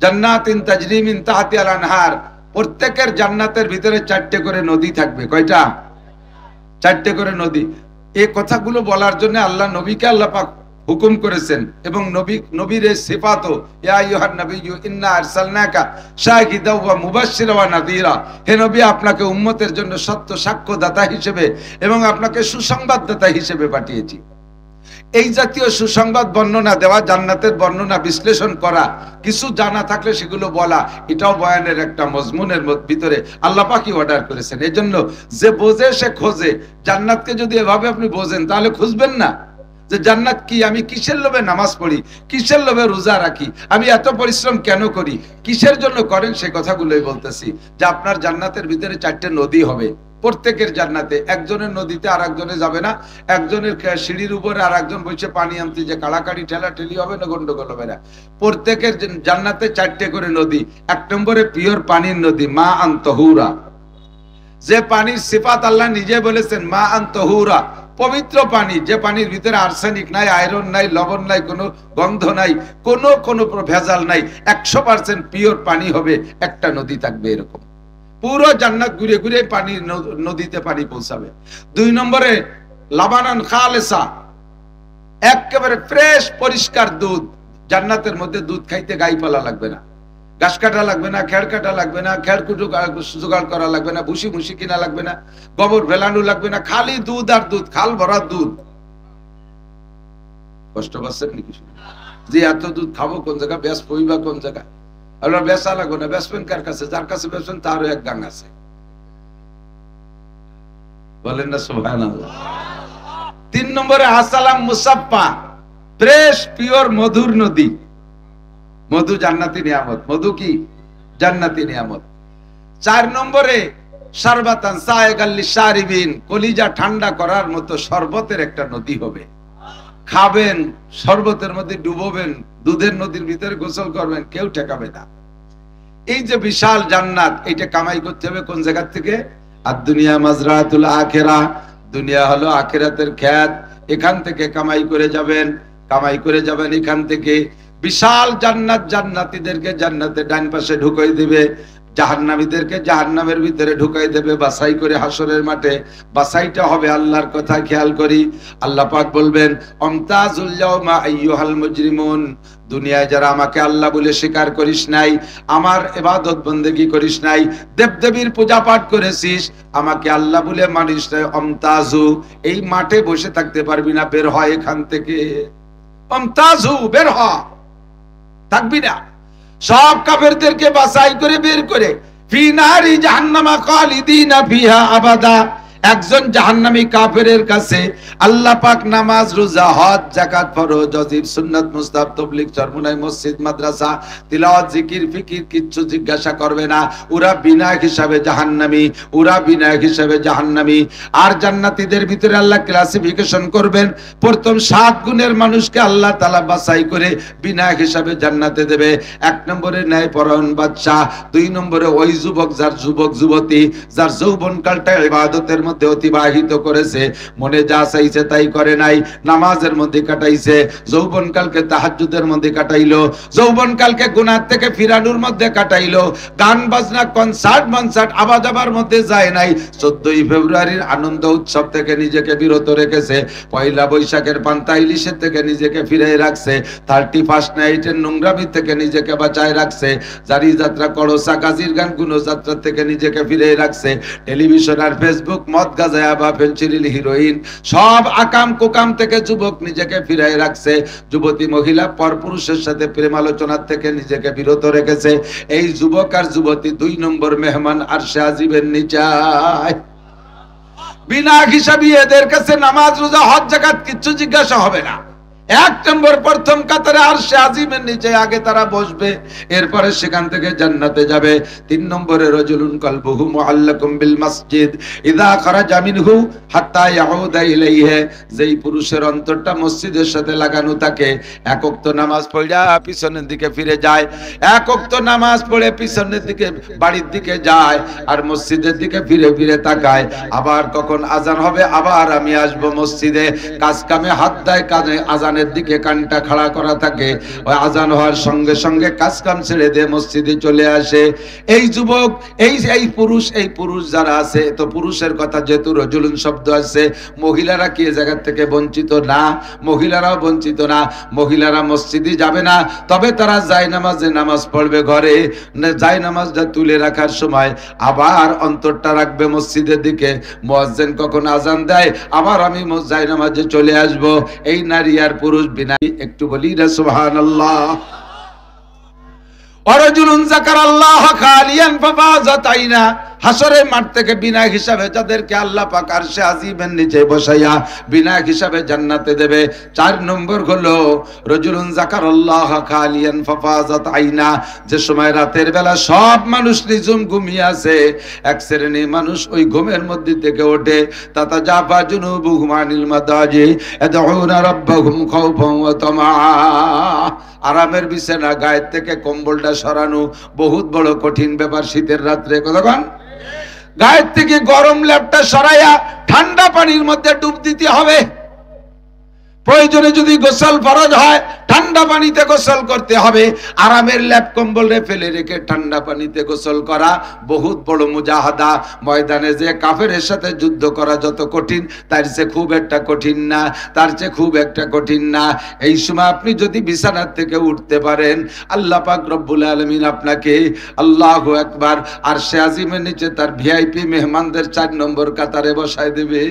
জান্নাতিন তাজরি মিন তাহতিহাল আনহার, প্রত্যেকের জান্নাতের ভিতরে 4টে করে নদী থাকবে। কয়টা? 4টে করে নদী। এই কথাগুলো বলার জন্য আল্লাহ নবীকে আল্লাহ পাক হুকুম করেছেন, এবং নবীর এই সিফাতও, ইয়া আইয়ুহান নাবিয়্যু ইন্না আরসালনাকা শাহিদাও ওয়া মুবাশশিরা ওয়া নাযীরা, হে নবী আপনাকে উম্মতের জন্য সত্য সাক্ষ্যদাতা হিসেবে এবং আপনাকে সুসংবাদদাতা হিসেবে পাঠিয়েছি। এই জাতীয় সুসংবাদ বর্ণনা দেওয়া, জান্নাতের বর্ণনা বিশ্লেষণ করা, কিছু জানা থাকলে সেগুলো বলা, এটাও বয়ানের একটা মজমুনের ভিতরে আল্লাহ পাকই অর্ডার করেছেন। এই জন্য যে বোঝে সে খোঁজে। জান্নাতকে যদি এভাবে আপনি বোঝেন তাহলে খুঁজবেন না যে জান্নাত কি, আমি কিসের লোভে নামাজ পড়ি, কিসের লোভে রোজা রাখি, আমি এত পরিশ্রম কেন করি, কিসের জন্য করেন, সে কথাগুলোই বলতেছি। যে আপনার জান্নাতের ভিতরে 4টে নদী হবে, প্রত্যেকের জান্নাতে। একজনের নদীতে আর একজনে যাবে না, একজনের সিঁড়ির উপরে আর একজন বসে পানি আনতে যে কাড়াকাড়ি ঠেলা ঠেলি হবে না, গন্ডগোল হবে না। প্রত্যেকের জান্নাতে 4টে করে নদী। 1 নম্বরে পিওর পানির নদী, মা আন তাহুরা, যে পানির সিফাত আল্লাহ নিজে বলেছেন, মা আন তাহুরা, পবিত্র পানি, যে পানির ভিতরে আর্সেনিক নাই, আয়রন নাই, লবণ নাই, কোনো গন্ধ নাই, কোনো ভেজাল নাই, 100% পিওর পানি হবে। একটা নদী থাকবে এরকম, পুরো জান্নাত ঘুরে ঘুরে পানি, নদীতে পানি পৌঁছাবে। 2 নম্বরে লাবানান খালেসা, একেবারে ফ্রেশ পরিষ্কার দুধ। জান্নাতের মধ্যে দুধ খাইতে গাই পালা লাগবে না, ঘাস কাটা লাগবে না, খেড় কাটা লাগবে না, খেড়কুটো জোগাড় করা লাগবে না, ভুসি ভুসি কিনা লাগবে না, গোবর ভেলানো লাগবে না, খালি দুধ আর দুধ, খাল ভরা দুধ। কষ্ট পাচ্ছেন নাকি যে এত দুধ খাবো কোন জায়গা, ব্যাস পইবা কোন জায়গায়? আল্লাহ বেচা লাগো না, বেচবেন কার কাছে? যার কাছে বেচবেন তারও এক গাং আছে। বলেন না সুবহানাল্লাহ। 3 নম্বরে হাসালাম মুসাফফা, ফ্রেশ পিওর মধুর নদী। মধু জান্নাতি নিয়ামত। মধু কি? জান্নাতি নিয়ামত। 4 নম্বরে শারবাতান সায়গাল লিশারিবিন, কলিজা ঠান্ডা করার মতো শরবতের একটা নদী হবে। খাবেন, শরবতের মধ্যে ডুবোবেন, দুধের নদীর ভিতরে গোসল করবেন, কেউ ঠেকাবে না। এই যে বিশাল জান্নাত, এইটা কামাই করতে হবে কোন জায়গা থেকে? আর দুনিয়া মাজরাতুল আখিরাহ, দুনিয়া হলো আখিরাতের ক্ষেত। এখান থেকে কামাই করে যাবেন, কামাই করে যাবেন এখান থেকে। বিশাল জান্নাত, জান্নাতীদেরকে জান্নাতে ডান পাশে ঢুকাই দিবে, জাহান্নামীদেরকে জাহান্নামের ভিতরে ঢুকাই দেবে বাছাই করে হাসরের মাঠে। বাছাইটা হবে আল্লাহর কথা খেয়াল করি। আল্লাহ পাক বলবেন আমতাজুল ইয়াউমা আইয়ুহাল মুজরিমুন, দুনিয়ায় যারা আমাকে আল্লাহ বলে স্বীকার করিস নাই, আমার ইবাদত বন্দেগী করিস নাই, দেবদেবীর পূজা পাঠ করেছিস, আমাকে আল্লাহ বলে মানিস নাই, আমতাজু, এই মাঠে বসে থাকতে পারবি না, বের হয় এখান থেকে। আমতাজু, বের হ, থাকবি না। সব কাফেরদেরকে বাছাই করে বের করে ফি নারি জাহান্নামা খালিদিনা ফিহা আবাদা। একজন জাহান্নামী কাফেরের কাছে আল্লাহ পাক নামাজ, রোজা, হজ, যাকাত, ফরজ, ওয়াজিব, সুন্নাত, মুস্তাহাব, তাবলীগ, চরমোনাই, মসজিদ, মাদ্রাসা, তিলাওয়াত, জিকির, ফিকির কিচ্ছু জিজ্ঞাসা করবে না। ওরা বিনা হিসাবে জাহান্নামী, ওরা বিনা হিসাবে জাহান্নামী। আর জান্নাতীদের ভিতরে আল্লাহ ক্লাসিফিকেশন করবেন। প্রথম 7 গুণের মানুষকে আল্লাহ তাআলা বাছাই করে বিনা হিসাবে জান্নাতে দেবে। 1 নম্বরে ন্যায়পরায়ণ বাদশা, 2 নম্বরে ওই যুবক যার যুবক যুবতী যার যৌবনকালটা ইবাদতের মধ্যে অতিবাহিত করেছে, মনে যা চাইছে তাই করে নাই, নামাজের মধ্যে কাটাইছে, যৌবনকালকে তাহাজ্জুদের মধ্যে কাটাইলো, যৌবনকালকে গুনাহ থেকে ফিরানোর মধ্যে কাটাইলো, গান বাজনা, কনসার্ট মনসার্ট আবাদাবার মধ্যে যায় নাই, 14ই ফেব্রুয়ারির আনন্দ উৎসব থেকে নিজেকে বিরত রেখেছে, পয়লা বৈশাখের পান্তা ইলিশের থেকে নিজেকে ফিরে রাখছে, 31st নাইটের নোংরামি থেকে নিজেকে বাঁচায় রাখছে, জারি যাত্রা, করসা, গাজীর গান, গুণযাত্রা থেকে নিজেকে ফিরে রাখছে, টেলিভিশন আর ফেসবুক, মদ, গাঁজা বা ফেনসিডিল, হিরোইন, সব আকাম কুকাম থেকে যুবক নিজেকে ফিরাই রাখছে, যুবতী মহিলা পরপুরুষের সাথে প্রেম আলোচনা থেকে নিজেকে বিরত রেখেছে। এই যুবক আর যুবতী 2 নম্বর মেহমান আরশে আজিমের নিচায়। বিনা হিসাবে এদের কাছে নামাজ, রোজা, হজ, যাকাত কিচ্ছু জিজ্ঞাসা হবে না। 1 নম্বর প্রথম কাতারে আরশে আজিমের নিচে আগে তারা বসবে, এরপরে সেখান থেকে জান্নাতে যাবে। 3 নম্বরে রাজুলুন কলবুহু মুআল্লাকুম বিল মসজিদ ইযা খারাজা মিনহু হাত্তা ইয়াউদা ইলাইহি, যেই পুরুষের অন্তরটা মসজিদের সাথে লাগানো থাকে, 1 ওয়াক্ত নামাজ পড়া পিছনের দিকে ফিরে যায়, 1 ওয়াক্ত নামাজ পড়ে পিছনের দিকে বাড়ির দিকে যায়, আর মসজিদের দিকে ফিরে ফিরে তাকায়, আবার কখন আজান হবে, আবার আমি আসব মসজিদে, কাজ কামে হাত দেয়, কাজে আজানের দিকে কানটা খাড়া করা থাকে, ওই আজান হওয়ার সঙ্গে সঙ্গে কাজ কাম ছেড়ে দিয়ে মসজিদে চলে আসে। এই যুবক, এই পুরুষ যারা আছে, তো পুরুষের কথা যেহেতু রজুলুন শব্দ আছে, মহিলারা কি এই জায়গা থেকে বঞ্চিত না? মহিলারাও বঞ্চিত না। মহিলারা মসজিদে যাবে না, তবে তারা জায়নামাজে নামাজ পড়বে ঘরে, জায়নামাজটা তুলে রাখার সময় আবার অন্তরটা রাখবে মসজিদের দিকে, মুয়াজ্জিন কখন আজান দেয় আবার আমি জায়নামাজে চলে আসব। এই নারী আর পুরুষ বিনা, একটু বলি না সুবহানাল্লাহ। ওয়ারাজুলুন যাকারাল্লাহ খালিয়ান ফাফাযাত আইনা, হাসরের মাঠ থেকে বিনা হিসাবে যাদেরকে আল্লাহ পাক আরশে আজিমের নিচে বসাইয়া বিনা হিসাবে জান্নাতে দেবে। 4 নম্বর হলো রাজুলুন যাকারাল্লাহ খালিয়ান ফাফাযাত আইনা, যে সময় রাতের বেলা সব মানুষ নিঝুম ঘুমিয়ে আছে, এক শ্রেণীর মানুষ ওই ঘুমের মধ্যে থেকে ওঠে, তাতাজাফা জুনুবুহুম আনিল মাদাজি ইয়াদউনা রাব্বাহুম খাওফান ওয়া তামআ, আরামের বিছানা, গায়ের থেকে কম্বলটা সরানো বহুত বড় কঠিন ব্যাপার। শীতের রাত্রে কতক্ষণ গায়ের থেকে গরম লেপটা সরাইয়া ঠান্ডা পানির মধ্যে ডুব দিতে হবে। প্রয়োজনে যদি গোসল ফরজ হয় ঠান্ডা পানিতে গোসল করতে হবে। আরামের লেপ কম্বলে ফেলে রেখে ঠান্ডা পানিতে গোসল করা বহুত বড় মুজাহাদা। ময়দানে যে কাফেরের সাথে যুদ্ধ করা যত কঠিন, তার চেয়ে খুব একটা কঠিন না, তার চেয়ে খুব একটা কঠিন না। এই সময় আপনি যদি বিছানার থেকে উঠতে পারেন, আল্লাহ পাক রব্বুল আলামিন আপনাকে আল্লাহু আকবার আরশে আজিমের নিচে তার ভিআইপি মেহমানদের 4 নম্বর কাতারে বসায় দেবে।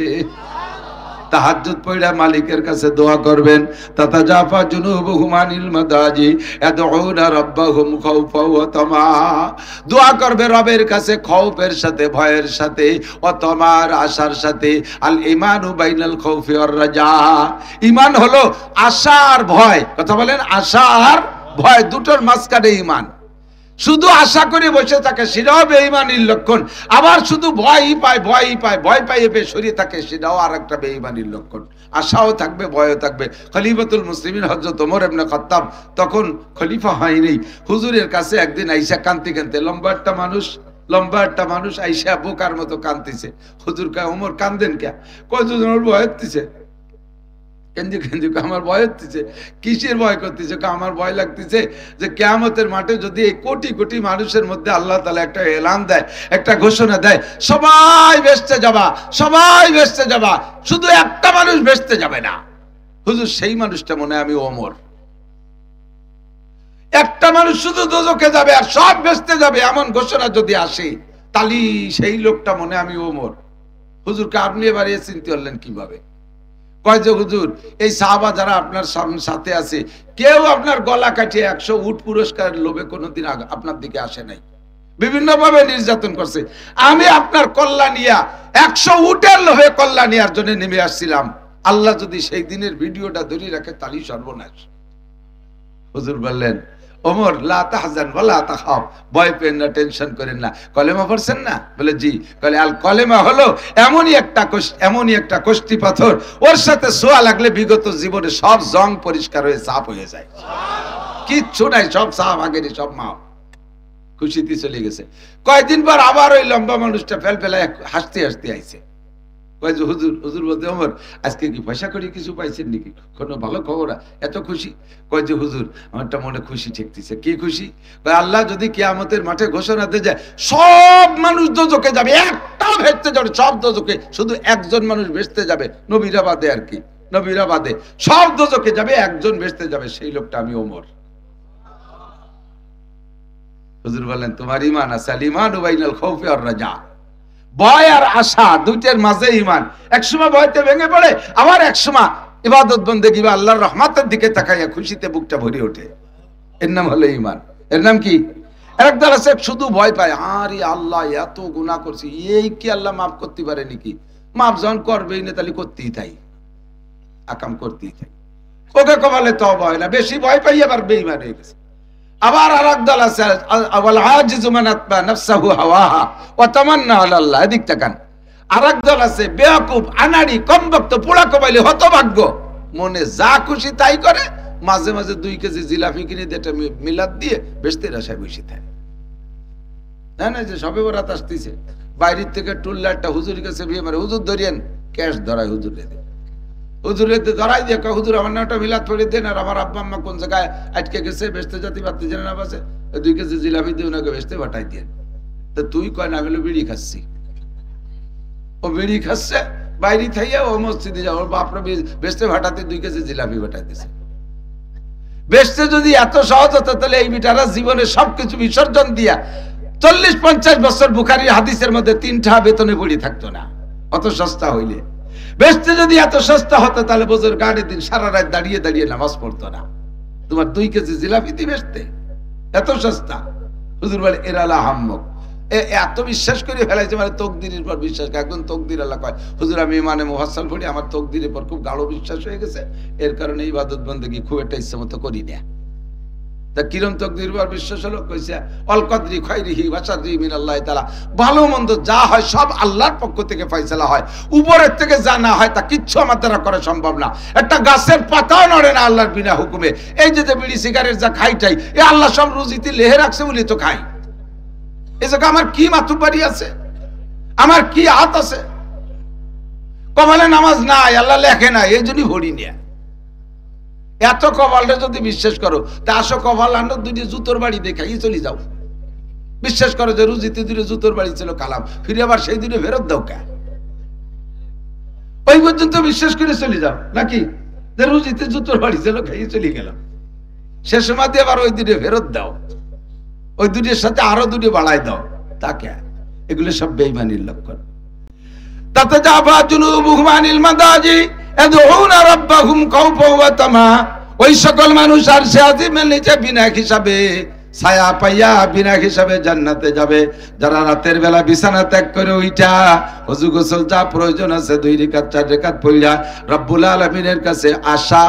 তাহাজ্জুদ পড়া মালিকের কাছে দোয়া করবেন। তাতাজাফা জুনুবুহুম আনিল মাদাজি ইয়াদউনা রাব্বাহুম খাউফা ওয়া তামা, দোয়া করবে রবের কাছে খৌফের সাথে, ভয়ের সাথে, ওয়া তামার আশার সাথে। আল ঈমানু বাইনাল খাউফি ওয়ার রাজা, ঈমান হলো আশা আর ভয়। কথা বলেন, আশা আর ভয় দুটোর মাঝখানে ঈমান। শুধু আশা করে বসে থাকে সেটাও বেঈমানির লক্ষণ, আবার শুধু ভয়ই পায় ভয় পাইয়ে সরিয়ে থাকে সেটাও আর একটা বেঈমানির লক্ষণ। আশাও থাকবে, ভয়ও থাকবে। খলিফাতুল মুসলিমিন হযরত ওমর ইবনে খাত্তাব তখন খলিফা হয়নি, হুজুরের কাছে একদিন আইসা কাঁদতে লম্বা একটা মানুষ আইসা বোকার মতো কাঁদতেছে। হুজুর কয়, ওমর কান্দেন কে? কয় হুজুর আমার ভয় হচ্ছে। কেন্দ্র আমার ভয় হচ্ছে। কিসের ভয় করতেছে? আমার ভয় লাগতেছে যে কিয়ামতের মাঠে যদি এই কোটি কোটি মানুষের মধ্যে আল্লাহ তাআলা একটা এলান দেয়, একটা ঘোষণা দেয়, সবাই বেহেশতে যাবা, শুধু একটা মানুষ বেহেশতে যাবে না। হুজুর সেই মানুষটা মনে হয় আমি ওমর। একটা মানুষ শুধু দোজখে যাবে আর সব বেহেশতে যাবে, এমন ঘোষণা যদি আসে তাহলে সেই লোকটা মনে আমি ওমর। হুজুরকে আপনি এবারে চিনতে পারলেন কিভাবে? কয় যে হুজুর, এই সাহাবা যারা আপনার সাথে আছে কেউ আপনার গলা কাটিয়ে 100 উট পুরস্কার লোভে কোনোদিন আপনার দিকে আসে নাই, বিভিন্ন ভাবে নির্যাতন করছে। আমি আপনার কল্যাণিয়া 100 উটের লোভে কল্যাণিয়ার জন্য নেমে আসছিলাম। আল্লাহ যদি সেই দিনের ভিডিওটা ধরে রাখে তাহলে সর্বনাশ। হুজুর বললেন, ওমর লা তাহজান ওয়া লা তাখাফ, ভয় পেন না, টেনশন করেন না। কলেমা পড়ছেন না? বলে জি। বলে আল কলেমা হলো এমনই একটা কষ্টি পাথর, ওর সাথে ছোঁয়া লাগলে বিগত জীবনে সব জং পরিষ্কার হয়ে সাফ হয়ে যায়, কিচ্ছু নাই, সব সাফ, আগেরই সব মাপ। খুশিতে চলে গেছে। কয়েকদিন পর আবার ওই লম্বা মানুষটা ফেলায় হাসতে আইছে। কয় যে হুজুর বলতে, ওমর আজকে কি পয়সা করে কিছু পাইছেন নাকি? কোনো ভালো খবর? এত খুশি? কয় যে হুজুর আমারটা মনে খুশি ঠেকতেছে। কি খুশি? আল্লাহ যদি কিয়ামতের মাঠে ঘোষণা দিয়ে যায় সব মানুষ দোজখে যাবে, একটাও বেহেশতে যাবে, সব দোজখে, শুধু একজন মানুষ বেহেশতে যাবে, নবীরা বাদে আর কি, নবীরা বাদে সব দোজখে যাবে, একজন বেহেশতে যাবে, সেই লোকটা আমি ওমর। হুজুর বললেন, তোমার ঈমান আছে, আল ঈমানু বাইনাল খাউফি ওয়ার রাজা, ভয় আর আশা দুইটার মাঝে ঈমান। একসময় ভয়তে ভেঙে পড়ে, আবার একসময় ইবাদত বন্দেগী বা আল্লাহর রহমতের দিকে তাকাইয়া খুশিতে বুকটা ভরে ওঠে। এর নাম হলো ঈমান। এর নাম কি? একদল আছে শুধু ভয় পায়, আরে আল্লাহ এত গুনাহ করছি, এই কি আল্লাহ মাফ করতে পারে নাকি? মাফ যখন করবেই না তাহলে করতেই থাই, আকাম করতেই থাই, ওকে কপালে তওবা হয় না, বেশি ভয় পাই আবার বেঈমান হয়ে গেছে। আবার আরেক দল আছে, ওয়াল আজিজু মান আতবা নাফসাহু হাওয়াহা ওয়া তামান্না আলাল্লাহ। এদিক তাকান। আরেক দল আছে বেয়াকুব, আনাড়ি, কমবক্ত, পোড়া কপাইলে, হতভাগ্য, মনে যা খুশি তাই করে, মাঝে মাঝে 2 কেজি জিলাপি কিনে দিয়ে একটা মিলাদ দিয়ে বেহেশতের আশায় বসে থাকে। না যে সবে বরাত আসতেছে, বাইরের থেকে টুল্লা একটা হুজুরের কাছে বিয়ে মারে, হুজুর ধরিয়েন, ক্যাশ ধরায় হুজুরে দেয়, হুজুরে ধরাই দিয়ে হুজুর আমার নামটা মিলাদ পড়ে দেন, আর আমার আব্বা আম্মা কোন জায়গায় আটকে গেছে, বেহেশতে জাতি পারতে জানে না, বাসে 2 কেজি জিলাপি দিয়ে ওনাকে বেহেশতে পাঠাই দেন। তো তুই কয় না, আমি বিড়ি খাচ্ছি। ও বিড়ি খাচ্ছে, বাইরে থাইয়া ও মসজিদে যাও, ওর বাপরা বেহেশতে ভাটাতে 2 কেজি জিলাপি পাঠাই দিছে। বেহেশতে যদি এত সহজ হতো তাহলে এই বিটারা জীবনে সবকিছু বিসর্জন দিয়া 40-50 বছর বুখারীর হাদিসের মধ্যে 3টা বেতনে পড়ে থাকতো না, অত সস্তা হইলে। বেহেশতে যদি এত সস্তা হতো তাহলে বছর গাড়ির দিন সারা রাত দাঁড়িয়ে দাঁড়িয়ে নামাজ পড়তো না। তোমার 2 কেজি জিলাপি দিয়ে বেহেশতে এত সস্তা। হুজুর বলে এরালা হাম্মক, এত বিশ্বাস করে ফেলাইছে, মানে তকদিরের পর বিশ্বাস। একজন তকদির আল্লাহ কয়, হুজুর আমি ইমানে মুফাসসাল পড়ি, আমার তকদিরের পর খুব গাঢ় বিশ্বাস হয়ে গেছে, এর কারণে ইবাদত বন্দেগী খুব একটা ইচ্ছে মতো করি না। তা কিরম তকদিরের পর বিশ্বাস হলো? কইছে অল কদরি খাইরিহি ওয়া শাররিহি মিনাল্লাহি তাআলা, ভালো মন্দ যা হয় সব আল্লাহর পক্ষ থেকে ফয়সালা হয়, উপরের থেকে যা না হয় তা কিচ্ছু আমার দ্বারা করা সম্ভব না। একটা গাছের পাতাও নড়ে না আল্লাহর বিনা হুকুমে। এই যে বিড়ি সিগারেট যা খাইটাই, এ আল্লাহ সব রুজিতে লেহে রাখছে বলি তো খাই। এই জায়গা আমার কি মাতুবাড়ি আছে, আমার কি হাত আছে? কপালে নামাজ নাই, আল্লাহ লেখে না, এই জন্যই ভরি নিয়ে। এত কপালটা যদি বিশ্বাস করো, তা আসো কপাল আনো, 2টি জুতোর বাড়ি দেখাই চলে যাও। বিশ্বাস করো যে রুজিতে 2টি জুতোর বাড়ি ছিল, কালাম ফিরে আবার সেই 2টি ফেরত দাও কে? ওই পর্যন্ত বিশ্বাস করে চলে যাও নাকি? যে রুজিতে জুতোর বাড়ি ছিল, খাইয়ে চলে গেলাম, সে সময় দিয়ে আবার ওই 2টি ফেরত দাও, ওই 2টির সাথে আরো 2টি বাড়াই দাও, তাকে। এগুলো সব বেঈমানির লক্ষণ। তাতাজাফা জুনুবুহুম আনিল মাদাজি ইয়াদউনা রাব্বাহুম খাওফাও ওয়া তামা, ওই সকল মানুষ আরশে আজিমের নিচে বিনা হিসাবে ছায়া পাইয়া বিনা হিসাবে জান্নাতে যাবে, যারা রাতের বেলা বিছানা ত্যাগ করে উঠা ওযু গোসল যা প্রয়োজন আছে 2 রাকাত 4 রাকাত পড়িয়া রব্বুল আলামিনের কাছে আশা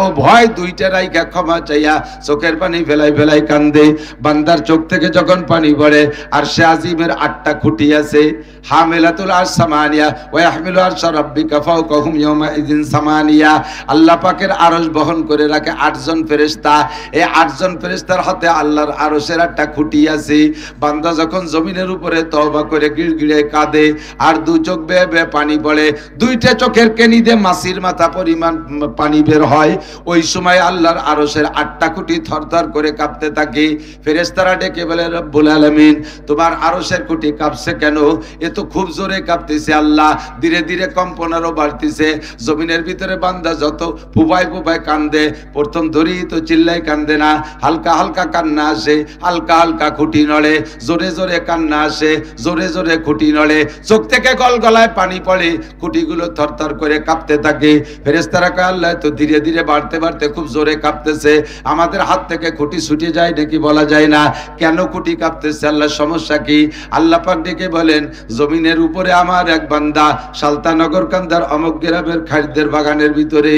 ও ভয় দুইটা রাইখা ক্ষমা চাইয়া চোখের পানি ফেলাই ফেলাই কান্দে। বান্দার চোখ থেকে যখন পানি পড়ে, আরশে আজিমের 8টা খুঁটি আছে, হামিলাতুল আরশ সামানিয়া ওয়া ইয়াহমিলু আরশা রাব্বিকা ফাওকাহুম ইয়াওমা ইযিন সামানিয়া, আল্লাহ পাকের আরশ বহন করে রাখে 8 জন ফেরেশতা। এই 8 জন ফেরেশতার হাতে আল্লাহর আরশের 8টা খুঁটি আছে। বান্দা যখন জমিনের উপরে তওবা করে গিড়গিড়ে কাঁদে আর 2 চোখ বেয়ে বেয়ে পানি পড়ে, 2টা চোখের কেনিতে মাছির মাথা পরিমাণ পানি বের হয়, ওই সময় আল্লাহর আরশের 8টা খুঁটি থরথর করে কাঁপতে থাকে। ফেরেশতারা ডেকে বলে, রব্বুল আলামিন তোমার আরশের খুঁটি কাঁপছে কেন? এ তো খুব জোরে কাঁপতেছে আল্লাহ, ধীরে ধীরে কম্পন আরো বাড়তেছে। জমিনের ভিতরে বান্দা যত ফুপায় ফুপায় কান্দে, প্রথম ধরেই তো চিল্লাই কান্দে না, হালকা হালকা কান্না আসে, হালকা হালকা খুঁটি নড়ে, জোরে জোরে কান্না আসে, জোরে জোরে খুঁটি নড়ে, চোখ থেকে গলগলায় পানি পড়ে, খুঁটিগুলো থরথর করে কাঁপতে থাকে। ফেরেশতারা কয়, আল্লাহ তো ধীরে ধীরে বাড়তে বাড়তে খুব জোরে কাঁপতেছে, আমাদের হাত থেকে খুঁটি ছুটে যায় নাকি বলা যায় না, কেন খুঁটি কাঁপতেছে আল্লাহ, সমস্যা কি? আল্লাহ পাক ডেকে বলেন, জমিনের উপরে আমার এক বান্দা সালতানগর কান্দার অমুক গ্রামের খাদ্যের বাগানের ভিতরে,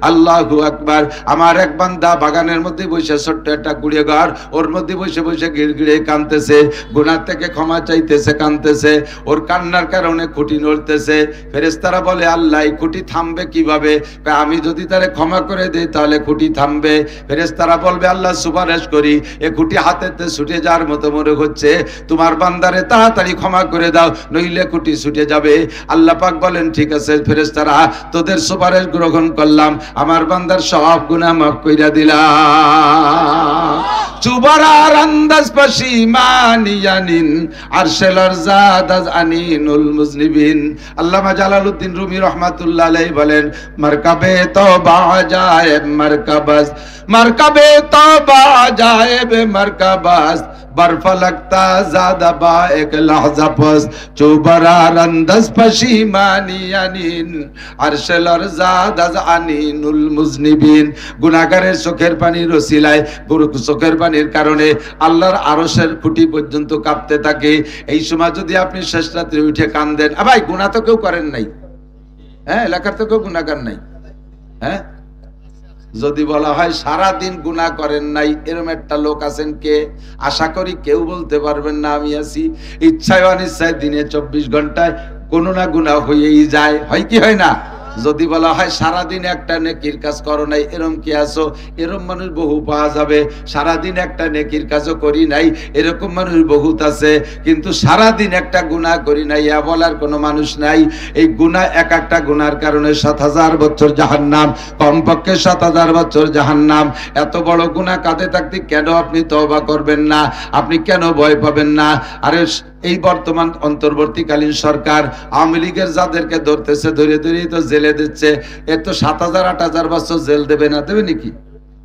আল্লাহু আকবার, আমার এক বান্দা বাগানের মধ্যে বসে, ছোট্ট একটা কুড়িয়ে ঘর, ওর মধ্যে বসে বসে গিড়গিড়ে কাঁদতেছে, গুনাহ থেকে ক্ষমা চাইতেছে, কাঁদতেছে, ওর কান্নার কারণে খুঁটি নড়তেছে। ফেরেশতারা বলে, আল্লাহ এই খুঁটি থামবে কিভাবে? আমি যদি তারে ক্ষমা করে দেই তাহলে খুঁটি থামবে। ফেরেশতারা বলবে, আল্লাহ সুপারিশ করি, এ খুঁটি হাতেতে ছুটে যাওয়ার মতো মনে হচ্ছে, তোমার বান্দারে তাড়াতাড়ি ক্ষমা করে দাও, নইলে খুঁটি ছুটে যাবে। আল্লাহ পাক বলেন, ঠিক আছে ফেরেশতারা, তোদের সুপারিশ গ্রহণ করলাম, আমার বান্দার সব গুনাহ মাফ কইরা দিলাম। চুবারার আন্দাজ পশিমানিয়ানিন আরশেলার জাদাজ আনিনুল মুজনিবিন। আল্লামা জালালউদ্দিন রুমি রাহমাতুল্লাহ আলাইহি বলেন, মারকাবে তওবা আজায়েব মারকাবাস, মারকাবে তওবা আজায়েব মারকাবাস, बर्फ लगता ज़्यादा बा एक लहज़ा पस चुबरार अंदज़ पशीमानी अनीन अरशल अर्ज़ाद अनीनुल मुज़निबिन। गुनाहगारेर चोखेर पानिर ওসিলায়, চোখের পানির কারণে আল্লাহর আরশের খুঁটি পর্যন্ত কাঁপতে থাকে। এই সময় যদি আপনি শেষ রাত্রে উঠে কাঁদেন, ভাই গুনাহ তো কেউ করেন নাই, হ্যাঁ এলাকার তো কেউ গুনাহগার নাই, হ্যাঁ যদি বলা হয় সারা দিন গুনাহ করেন নাই, এরকম একটা লোক আছেন কে? আশা করি কেউ বলতে পারবেন না আমি আছি। ইচ্ছায় অনিচ্ছায় দিনে 24 ঘন্টায় কোনো না গুনাহ হয়েই যায়, হয় কি হয় না? যদি বলা হয় সারাদিন একটা নেকির কাজ করো নাই, এরকম কি আছো? এরকম মানুষ বহু পাওয়া যাবে। সারাদিন একটা নেকির কাজও করি নাই, এরকম মানুষ বহুত আছে। কিন্তু সারাদিন একটা গুনাহ করি নাই এ বলার কোনো মানুষ নাই। এই গুনাহ, এক একটা গুনার কারণে 7000 বছর জাহান্নাম, কমপক্ষে 7000 বছর জাহান্নাম। এত বড় গুনাহ কাঁধে থাকতে কেন আপনি তওবা করবেন না? আপনি কেন ভয় পাবেন না? আরে এই বর্তমান অন্তর্বর্তীকালীন সরকার আওয়ামী লীগের যাদেরকে ধরতেছে, ধরে ধরেই তো জেলে দিচ্ছে। এর তো 7000 8000 বছর জেল দেবে না, দেবে নাকি?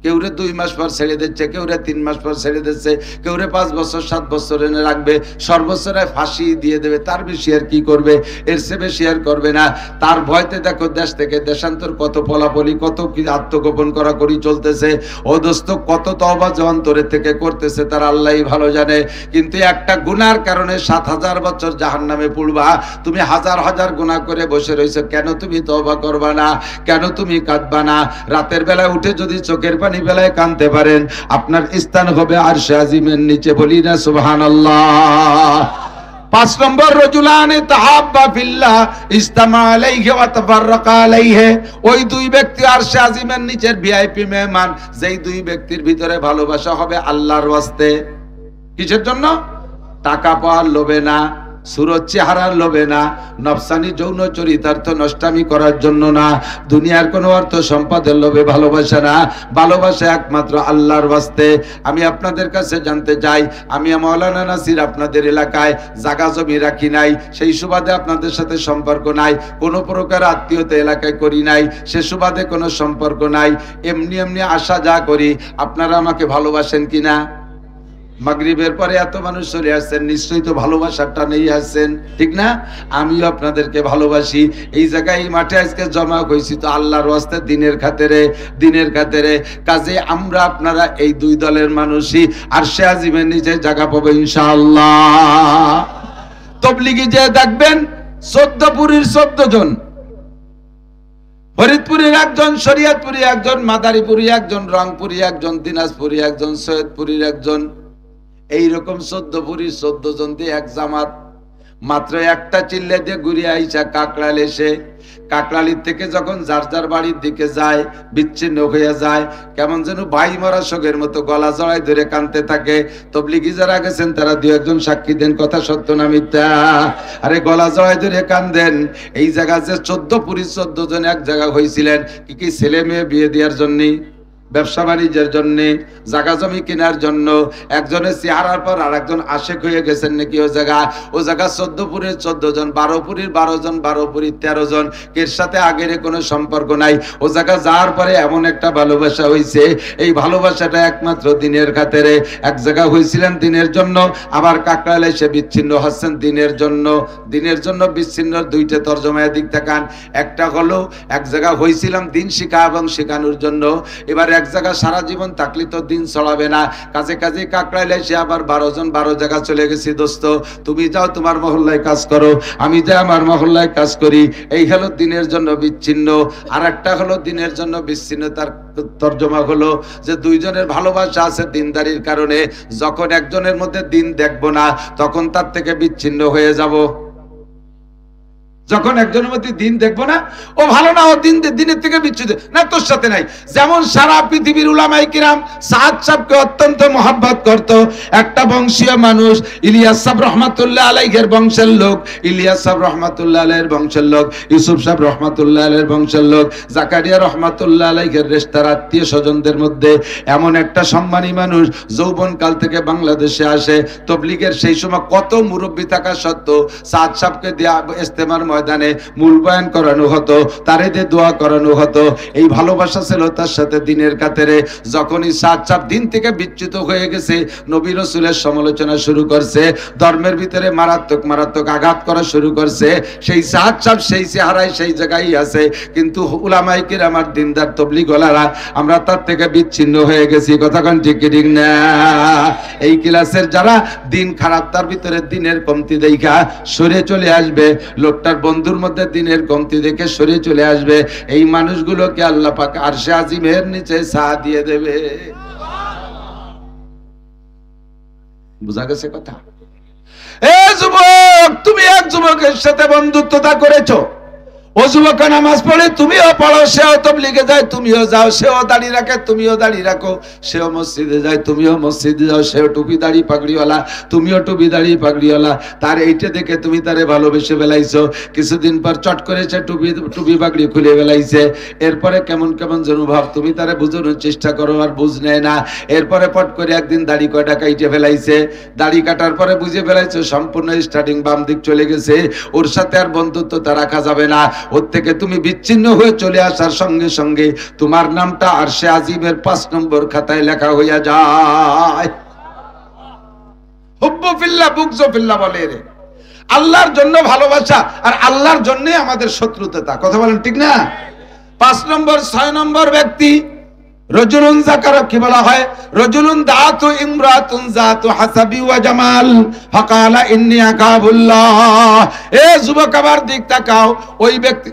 কেউরে 2 মাস পর ছেড়ে দিচ্ছে, কেউরে 3 মাস পর ছেড়ে দিচ্ছে, কেউরে 5 বছর 7 বছর এনে রাখবে, সর্বোচ্চ ফাঁসি দিয়ে দেবে। তার বেশি আর কি করবে? এর চেয়ে বেশি আর করবে না। তার ভয়তে দেখো দেশ থেকে দেশান্তর কত পলাপলি, কত কি আত্মগোপন করা করি চলতেছে। ও দোস্ত, কত তওবা যে অন্তরের থেকে করতেছে তার আল্লাহই ভালো জানে। কিন্তু একটা গুনার কারণে 7000 বছর জাহান্নামে পড়বা। তুমি হাজার হাজার গুনাহ করে বসে রইছো, কেন তুমি তওবা করবা না? কেন তুমি কাঁদবা না? রাতের বেলায় উঠে যদি চোখের পানি বেলায় কাঁদতে পারেন, আপনার স্থান হবে আরশে আজিমের নিচে। বলি না সুবহানাল্লাহ। 5 নম্বর, রজুলানে তাহাব্বা ফিল্লাহ ইজতামা আলাইহি ওয়া তাফাররাকা আলাইহি। ওই 2 ব্যক্তি আরশে আজিমের নিচের ভিআইপি মেহমান, যেই 2 ব্যক্তির ভিতরে ভালোবাসা হবে আল্লাহর ওয়াস্তে। কিসের জন্য? টাকা পাওয়ার লোভে না, সুরত চেহারার লোভে না, নফসানি যৌন চরিতার্থ নষ্টামি করার জন্য না, দুনিয়ার কোনো অর্থ সম্পদের লোভে ভালোবাসা না, ভালোবাসা একমাত্র আল্লাহর ওয়াস্তে। আমি আপনাদের কাছে জানতে চাই, আমি মাওলানা নাসির আপনাদের এলাকায় জায়গা জমি রাখি নাই, সেই সুবাদে আপনাদের সাথে সম্পর্ক নাই, কোনো প্রকার আত্মীয়তা এলাকায় করি নাই, সে সুবাদে কোনো সম্পর্ক নাই। এমনি এমনি আশা যা করি, আপনারা আমাকে ভালোবাসেন কিনা? মাগরিবের পরে এত মানুষ চলে আসছেন, নিশ্চয়ই তো ভালোবাসাটা নেই আসছেন, ঠিক না? আমিও আপনাদেরকে ভালোবাসি। এই জায়গায় এই মাঠে আজকে জমা হয়েছি তো আল্লাহর ওয়াস্তে, দিনের খাতিরে, দিনের খাতিরে। কাজে আমরা আপনারা এই দুই দলের মানুষই আরশে আজিমের নিচে জায়গা পাবো ইনশাআল্লাহ। তবলিগি যে দেখবেন 14 পুরীর 14 জন, ফরিদপুরের একজন, শরিয়তপুরি একজন, মাদারীপুরি একজন, রংপুরি একজন, দিনাজপুরি একজন, সৈয়দপুরীর একজন, এইরকম 14 পুরীর 14 জন দিয়ে এক জামাত। মাত্র একটা চিল্লে দিয়ে ঘুরে আইসা কাকরাইল এসে, কাকরাইল থেকে যখন যার যার বাড়ির দিকে যায় বিচ্ছিন্ন হয়ে যায়, কেমন যেন ভাই মরা শোকের মতো গলা জড়াই ধরে কাঁদতে থাকে। তবলিগি যারা গেছেন তারা দু একজন সাক্ষী দেন, কথা সত্য না মিথ্যা? আরে গলা জড়াই ধরে কান্দেন। এই জায়গা যে 14 পুরীর 14 জন এক জায়গা হয়েছিলেন, কি ছেলে মেয়ে বিয়ে দেওয়ার জন্য, ব্যবসা বাণিজ্যের জন্য, জায়গা জমি কেনার জন্য। একজনের চেহারার পর আর একজন আশেক হয়ে গেছেন নাকি ও জায়গা। ও জায়গা 14 পুরীর 14 জন, 12 পুরীর 12 জন, 12 পুরীর 13 জন, এর সাথে আগের কোনো সম্পর্ক নাই। ও জায়গা যাওয়ার পরে এমন একটা ভালোবাসা হয়েছে, এই ভালোবাসাটা একমাত্র দিনের খাতিরে। এক জায়গা হয়েছিলেন দিনের জন্য, আবার কাকরাইলে এসে বিচ্ছিন্ন হচ্ছেন দিনের জন্য। দিনের জন্য বিচ্ছিন্ন দুইটা তরজমায় দিক তাকান। একটা হলো এক জায়গা হয়েছিলাম দিন শিখা এবং শেখানোর জন্য, এবার এক জায়গা সারা জীবন থাকলে তো দিন ছড়াবে না। কাছে কাছে কাকরাইলে এসে আবার 12 জন 12 জায়গা চলে গেছি। দোস্ত তুমি যাও তোমার মহল্লায় কাজ করো, আমি যাই আমার মহল্লায় কাজ করি। এই হলো দিনের জন্য বিচ্ছিন্ন। আর একটা হলো দিনের জন্য বিচ্ছিন্ন, তার তর্জমা হলো যে দুইজনের ভালোবাসা আছে দিনদারির কারণে, যখন একজনের মধ্যে দিন দেখবো না তখন তার থেকে বিচ্ছিন্ন হয়ে যাব। যখন একজনের মধ্যে দিন দেখবো না, ও ভালো না, ও দিনের থেকে বিচ্ছুত না, তোর সাথে নাই। যেমন সারা পৃথিবীর উলামায়ে কিরাম সাদ সাহেবকে অত্যন্ত মহব্বত করত। একটা বংশীয় মানুষ, ইলিয়াস সাহেব রহমাতুল্লাহ আলাইহির বংশের লোক, ইলিয়াস সাহেব রহমাতুল্লাহ আলাইহির বংশের লোক, ইউসুফ সাহেব রহমাতুল্লাহ আলাইহির বংশের লোক, জাকারিয়া রহমাতুল্লাহ আলাইহির রেশতার আত্মীয় স্বজনদের মধ্যে এমন একটা সম্মানী মানুষ যৌবন কাল থেকে বাংলাদেশে আসে। তবলিগের সেই সময় কত মুরব্বী থাকা সত্ত্বেও সাদ সাহেবকে দেয়া ইস্তেমার ময়দানে মূল বয়ান করানো হতো, তারে দিয়ে দোয়া করানো হতো। এই ভালোবাসা ছিল তার সাথে দিনের খাতিরে। যখনই সাদ সাহেব দিন থেকে বিচ্যুত হয়ে গেছে, নবী রাসূলের সমালোচনা শুরু করছে, ধর্মের ভিতরে মারাত্মক মারাত্মক আঘাত করা শুরু করছে, সেই সাদ সাহেব সেই চেহারায় সেই জায়গায় আছে। কিন্তু উলামায়ে কিরাম আর দিনদার তবলিগ ওয়ালারা আমরা তার থেকে বিচ্ছিন্ন হয়ে গেছি। কথা কোন ঠিক ঠিক না? এই ক্লাসের যারা দিন খারাপ, তার ভিতরে দিনের কমতি দেখা সরে চলে আসবে, লোকটার বন্ধুর মধ্যে দিনের কমতি দেখে সরে চলে আসবে, এই মানুষগুলোকে আল্লাহ পাক আরশে আজিমের নিচে ছায়া দিয়ে দেবে। বুঝা গেছে কথা? এ যুবক, তুমি এক যুবকের সাথে বন্ধুত্বতা করেছো, ও যুবক নামাজ পড়ে তুমিও পড়ো, সেও তবলিগে যায় তুমিও যাও, সেও দাড়ি রাখে তুমিও দাড়ি রাখো, সেও মসজিদে যায় তুমিও মসজিদে যাও, সেও টুপি দাড়ি পাগড়িওয়ালা তুমিও টুপি দাড়ি পাগড়িওয়ালা। তার এইটা দেখে তুমি তারে ভালোবেসে ফেলাইছো। কিছুদিন পর চট করেছে টুপি পাগড়ি খুলে ফেলাইছে। এরপরে কেমন কেমন যেন ভাব, তুমি তারে বুঝানোর চেষ্টা করো আর বুঝ নেয় না। এরপরে পট করে একদিন দাড়ি কয়টা কাইটে ফেলাইছে। দাড়ি কাটার পরে বুঝে ফেলাইছো সম্পূর্ণ স্টার্টিং বাম দিক চলে গেছে, ওর সাথে আর বন্ধুত্বতা রাখা যাবে না। ওর থেকে তুমি বিচ্ছিন্ন হয়ে চলে আসার সঙ্গে সঙ্গে তোমার নামটা আরশে আজিমের 5 নম্বর খাতায় লেখা হইয়া যায়। হুব্বু ফিল্লাহ বুগযু ফিল্লাহ বলে রে, আল্লাহর জন্য ভালোবাসা আর আল্লাহর জন্য আমাদের শত্রুতা। কথা বলেন ঠিক না? 5 নম্বর 6 নম্বর ব্যক্তি রজুলুন যাকারা, কি বলা হয়? রজুলুন দাতু ইমরাতুন যাতু হাসাবি ওয়া জামাল ফাকালা ইন্নী আকাবুল্লাহ। এ যুবক আবার দিক তাকাও, ওই ব্যক্তি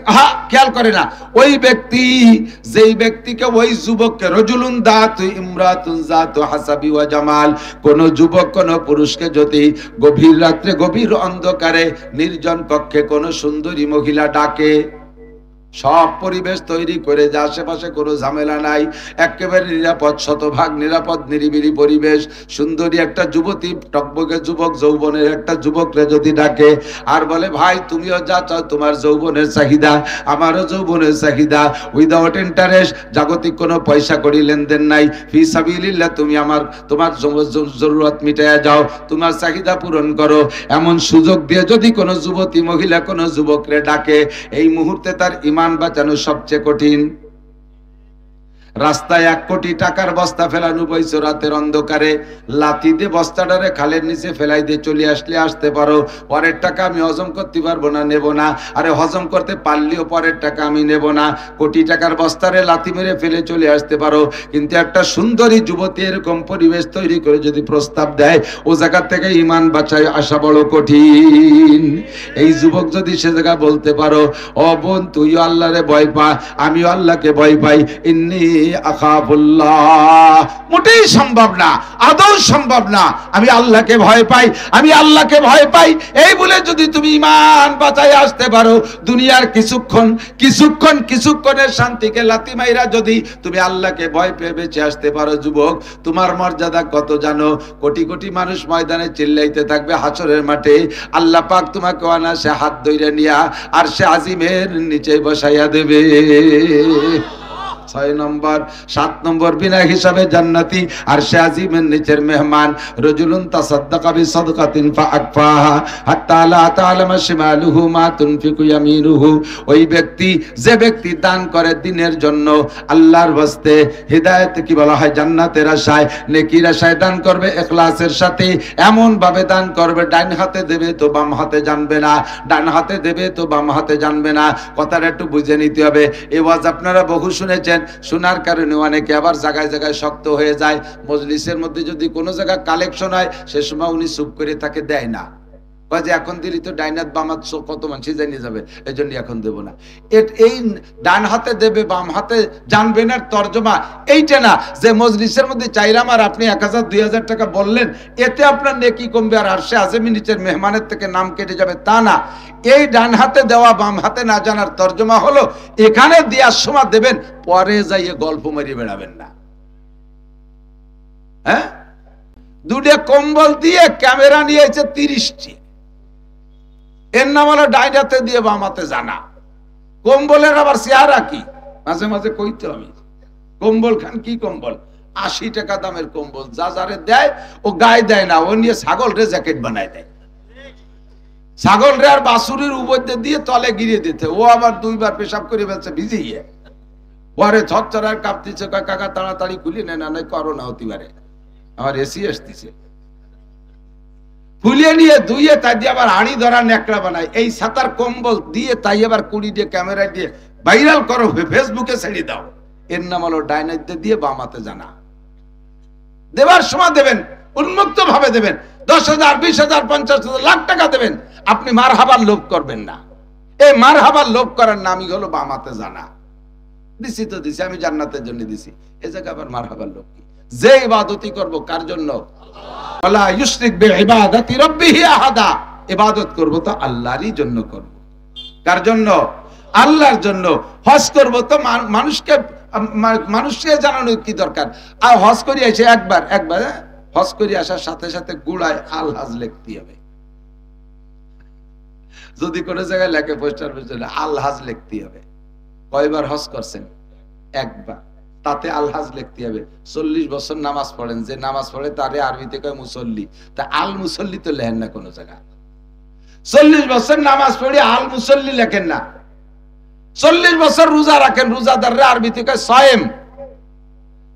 খেয়াল করে না, ওই ব্যক্তি যেই ব্যক্তিকে, ওই যুবককে, রজুলুন দাতু ইমরাতুন যাতু হাসাবি ওয়া জামাল, কোন যুবক কোন পুরুষকে যদি গভীর রাত্রে গভীর অন্ধকারে নির্জন কক্ষে কোন সুন্দরী মহিলা ডাকে, সব পরিবেশ তৈরি করে যে আশেপাশে কোনো ঝামেলা নাই, একেবারে নিরাপদ, শতভাগ নিরাপদ নিরিবিলি পরিবেশ, সুন্দরী একটা যুবতী, টকবকে যুবক, যৌবনের একটা যুবকরে যদি ডাকে আর বলে ভাই তুমিও যা চাও, তোমার যৌবনের চাহিদা আমারও যৌবনের চাহিদা, উইদাউট ইন্টারেস্ট, জাগতিক কোনো পয়সা করি লেনদেন নাই, ফি সাবিলিল্লাহ তুমি তোমার জরুরত মিটাইয়া যাও, তোমার চাহিদা পূরণ করো, এমন সুযোগ দিয়ে যদি কোনো যুবতী মহিলা কোনো যুবকরে ডাকে, এই মুহূর্তে তার ইমান বাঁচানো সবচেয়ে কঠিন। রাস্তায় 1 কোটি টাকার বস্তা ফেলানো বইছো রাতের অন্ধকারে, লাথি দিয়ে বস্তাটারে খালের নিচে ফেলাই দিয়ে চলে আসলে আসতে পারো, পরের টাকা আমি হজম করতে পারবো না, নেব না। আরে হজম করতে পারলেও পরের টাকা আমি নেব না। কোটি টাকার বস্তারে লাথি মেরে ফেলে চলে আসতে পারো, কিন্তু একটা সুন্দরী যুবতী এরকম পরিবেশ তৈরি করে যদি প্রস্তাব দেয়, ও জায়গা থেকে ঈমান বাঁচায় আসা বড় কঠিন। এই যুবক যদি সে জায়গা বলতে পারো, ও বোন তুইও আল্লাহরে ভয় পা, আমিও আল্লাহকে ভয় পাই, ইন্নী আখাফুল্লাহ, মোটেই সম্ভব না, আদৌ সম্ভব না, আমি আল্লাহকে ভয় পাই, আমি আল্লাহকে ভয় পাই, এই বলে যদি তুমি ঈমান বাঁচায় আসতে পারো, দুনিয়ার কিছুক্ষণের শান্তিকে লাথি মাইরা যদি তুমি আল্লাহকে ভয় পেয়ে বেঁচে আসতে পারো, যুবক তোমার মর্যাদা কত জানো? কোটি কোটি মানুষ ময়দানে চিল্লাইতে থাকবে হাসরের মাঠে, আল্লাহ পাক তোমাকে অনায়াসে হাত ধইরা নিয়া আর সে আজিমের নিচে বসাইয়া দেবে। 6 নম্বর 7 নম্বর বিনা হিসাবে জান্নাতি আর সে আজিমের নিচের মেহমান। রজুলুন তাসাদ্দাকা বিসাদকাতিন ফাআকফাহা হাত্তা লা তা'লামা শিমালুহু মা তুনফিকু ইয়ামিনুহু, ওই ব্যক্তি যে ব্যক্তি দান করে দিনের জন্য আল্লাহর ওয়াস্তে, হিদায়াত কি বলা হয়, জান্নাতের আশায়, নেকির আশায় দান করবে ইখলাসের সাথে, এমন ভাবে দান করবে ডান হাতে দেবে তো বাম হাতে জানবে না, ডান হাতে দেবে তো বাম হাতে জানবে না। কথাটা একটু বুঝে নিতে হবে। এই ওয়াজ আপনারা বহু শুনেছেন, শোনার কারণে অনেকে আবার জায়গায় জায়গায় শক্ত হয়ে যায়। মজলিসের মধ্যে যদি কোনো জায়গায় কালেকশন হয়, সে সময় উনি চুপ করে তাকে দেয় না, যে এখন দিলি তো ডাইনাত বামাত কত মানুষ জানিয়ে যাবে, এই জন্য এখন দেবো না। এই ডান হাতে দেবে বাম হাতে জানবে না তর্জমা এইটা না, যে মজলিসের মধ্যে চাইলাম আর আপনি 1000 2000 টাকা বললেন, এতে আপনার নেকি কমবে আর আরশে আযমি নিচের মেহমানের থেকে নাম কেটে যাবে, তা না। এই ডান হাতে দেওয়া বাম হাতে না জানার তর্জমা হলো, এখানে দেওয়ার সময় দেবেন, পরে যাইয়ে গল্প মারিয়ে বেড়াবেন না। হ্যাঁ, দুটো কম্বল দিয়ে ক্যামেরা নিয়েছে 30টি, এর নাম হলো ডাইন হাতে দিয়ে বাম হাতে জানা। কম্বলের আবার চেহারা কি, মাঝে মাঝে কইতে আমি, কম্বল খান কি কম্বল, 80 টাকা দামের কম্বল, যা যারে দেয় ও গায়ে দেয় না, ও নিয়ে ছাগল রে জ্যাকেট বানায় দেয়, ছাগল রে আর বাসুরির উপরে দিয়ে তলে গিরিয়ে দিতে, ও আবার 2 বার পেশাব করে ফেলছে ভিজিয়ে, পরে থরথরার কাঁপতেছে, কাকা তাড়াতাড়ি খুলি নেন, না করোনা হতে পারে, আমার এসি আসতেছে, ফুলিয়ে নিয়ে ধুইয়ে তাই দিয়ে আবার হাঁড়ি ধরা নেকড়া বানায়, এই ছাতার কম্বল দিয়ে তাই আবার কুড়ি দিয়ে ক্যামেরা দিয়ে ভাইরাল করো, ফেসবুকে ছেড়ে দাও। এর নাম হলো ডাইনাইতে দিয়ে বামাতে জানা। দেবার সময় দেবেন উন্মুক্ত ভাবে দেবেন, 10,000 20,000 50,000 লাখ টাকা দেবেন, আপনি মারহাবার লোভ করবেন না। এই মারহাবার লোভ করার নামই হলো বামাতে জানা। দিছি তো দিছি, আমি জান্নাতের জন্য দিছি, এ জায়গায় আবার মারহাবার লোভ কি? যে ইবাদতই করব কার জন্য? ওয়ালা ইউশরিক বিইবাদাতি রাব্বিহি আহাদা, ইবাদত করব তো আল্লাহরই জন্য করব। কার জন্য? আল্লাহর জন্য। হজ করব তো মানুষকে জানানোর কি দরকার? আর হজ করি এসে একবার হজ করি আসার সাথে সাথে গুড়ায় আল হাজ লিখতে হবে। যদি কোনো জায়গায় লেখে পোস্টার আল হাজ লিখতে হবে। কয়বার হজ করছেন? একবার, তাতে আল হাজ লিখতে হবে। 40 বছর নামাজ পড়েন, যে নামাজ পড়ে তারে আরবিতে কয় মুসল্লি, তা আল মুসল্লি তো লেখেন না কোনো জায়গায়। 40 বছর নামাজ পড়ে আল মুসল্লি লেখেন না। 40 বছর রোজা রাখেন, রোজাদাররা আরবিতে কয় সায়েম,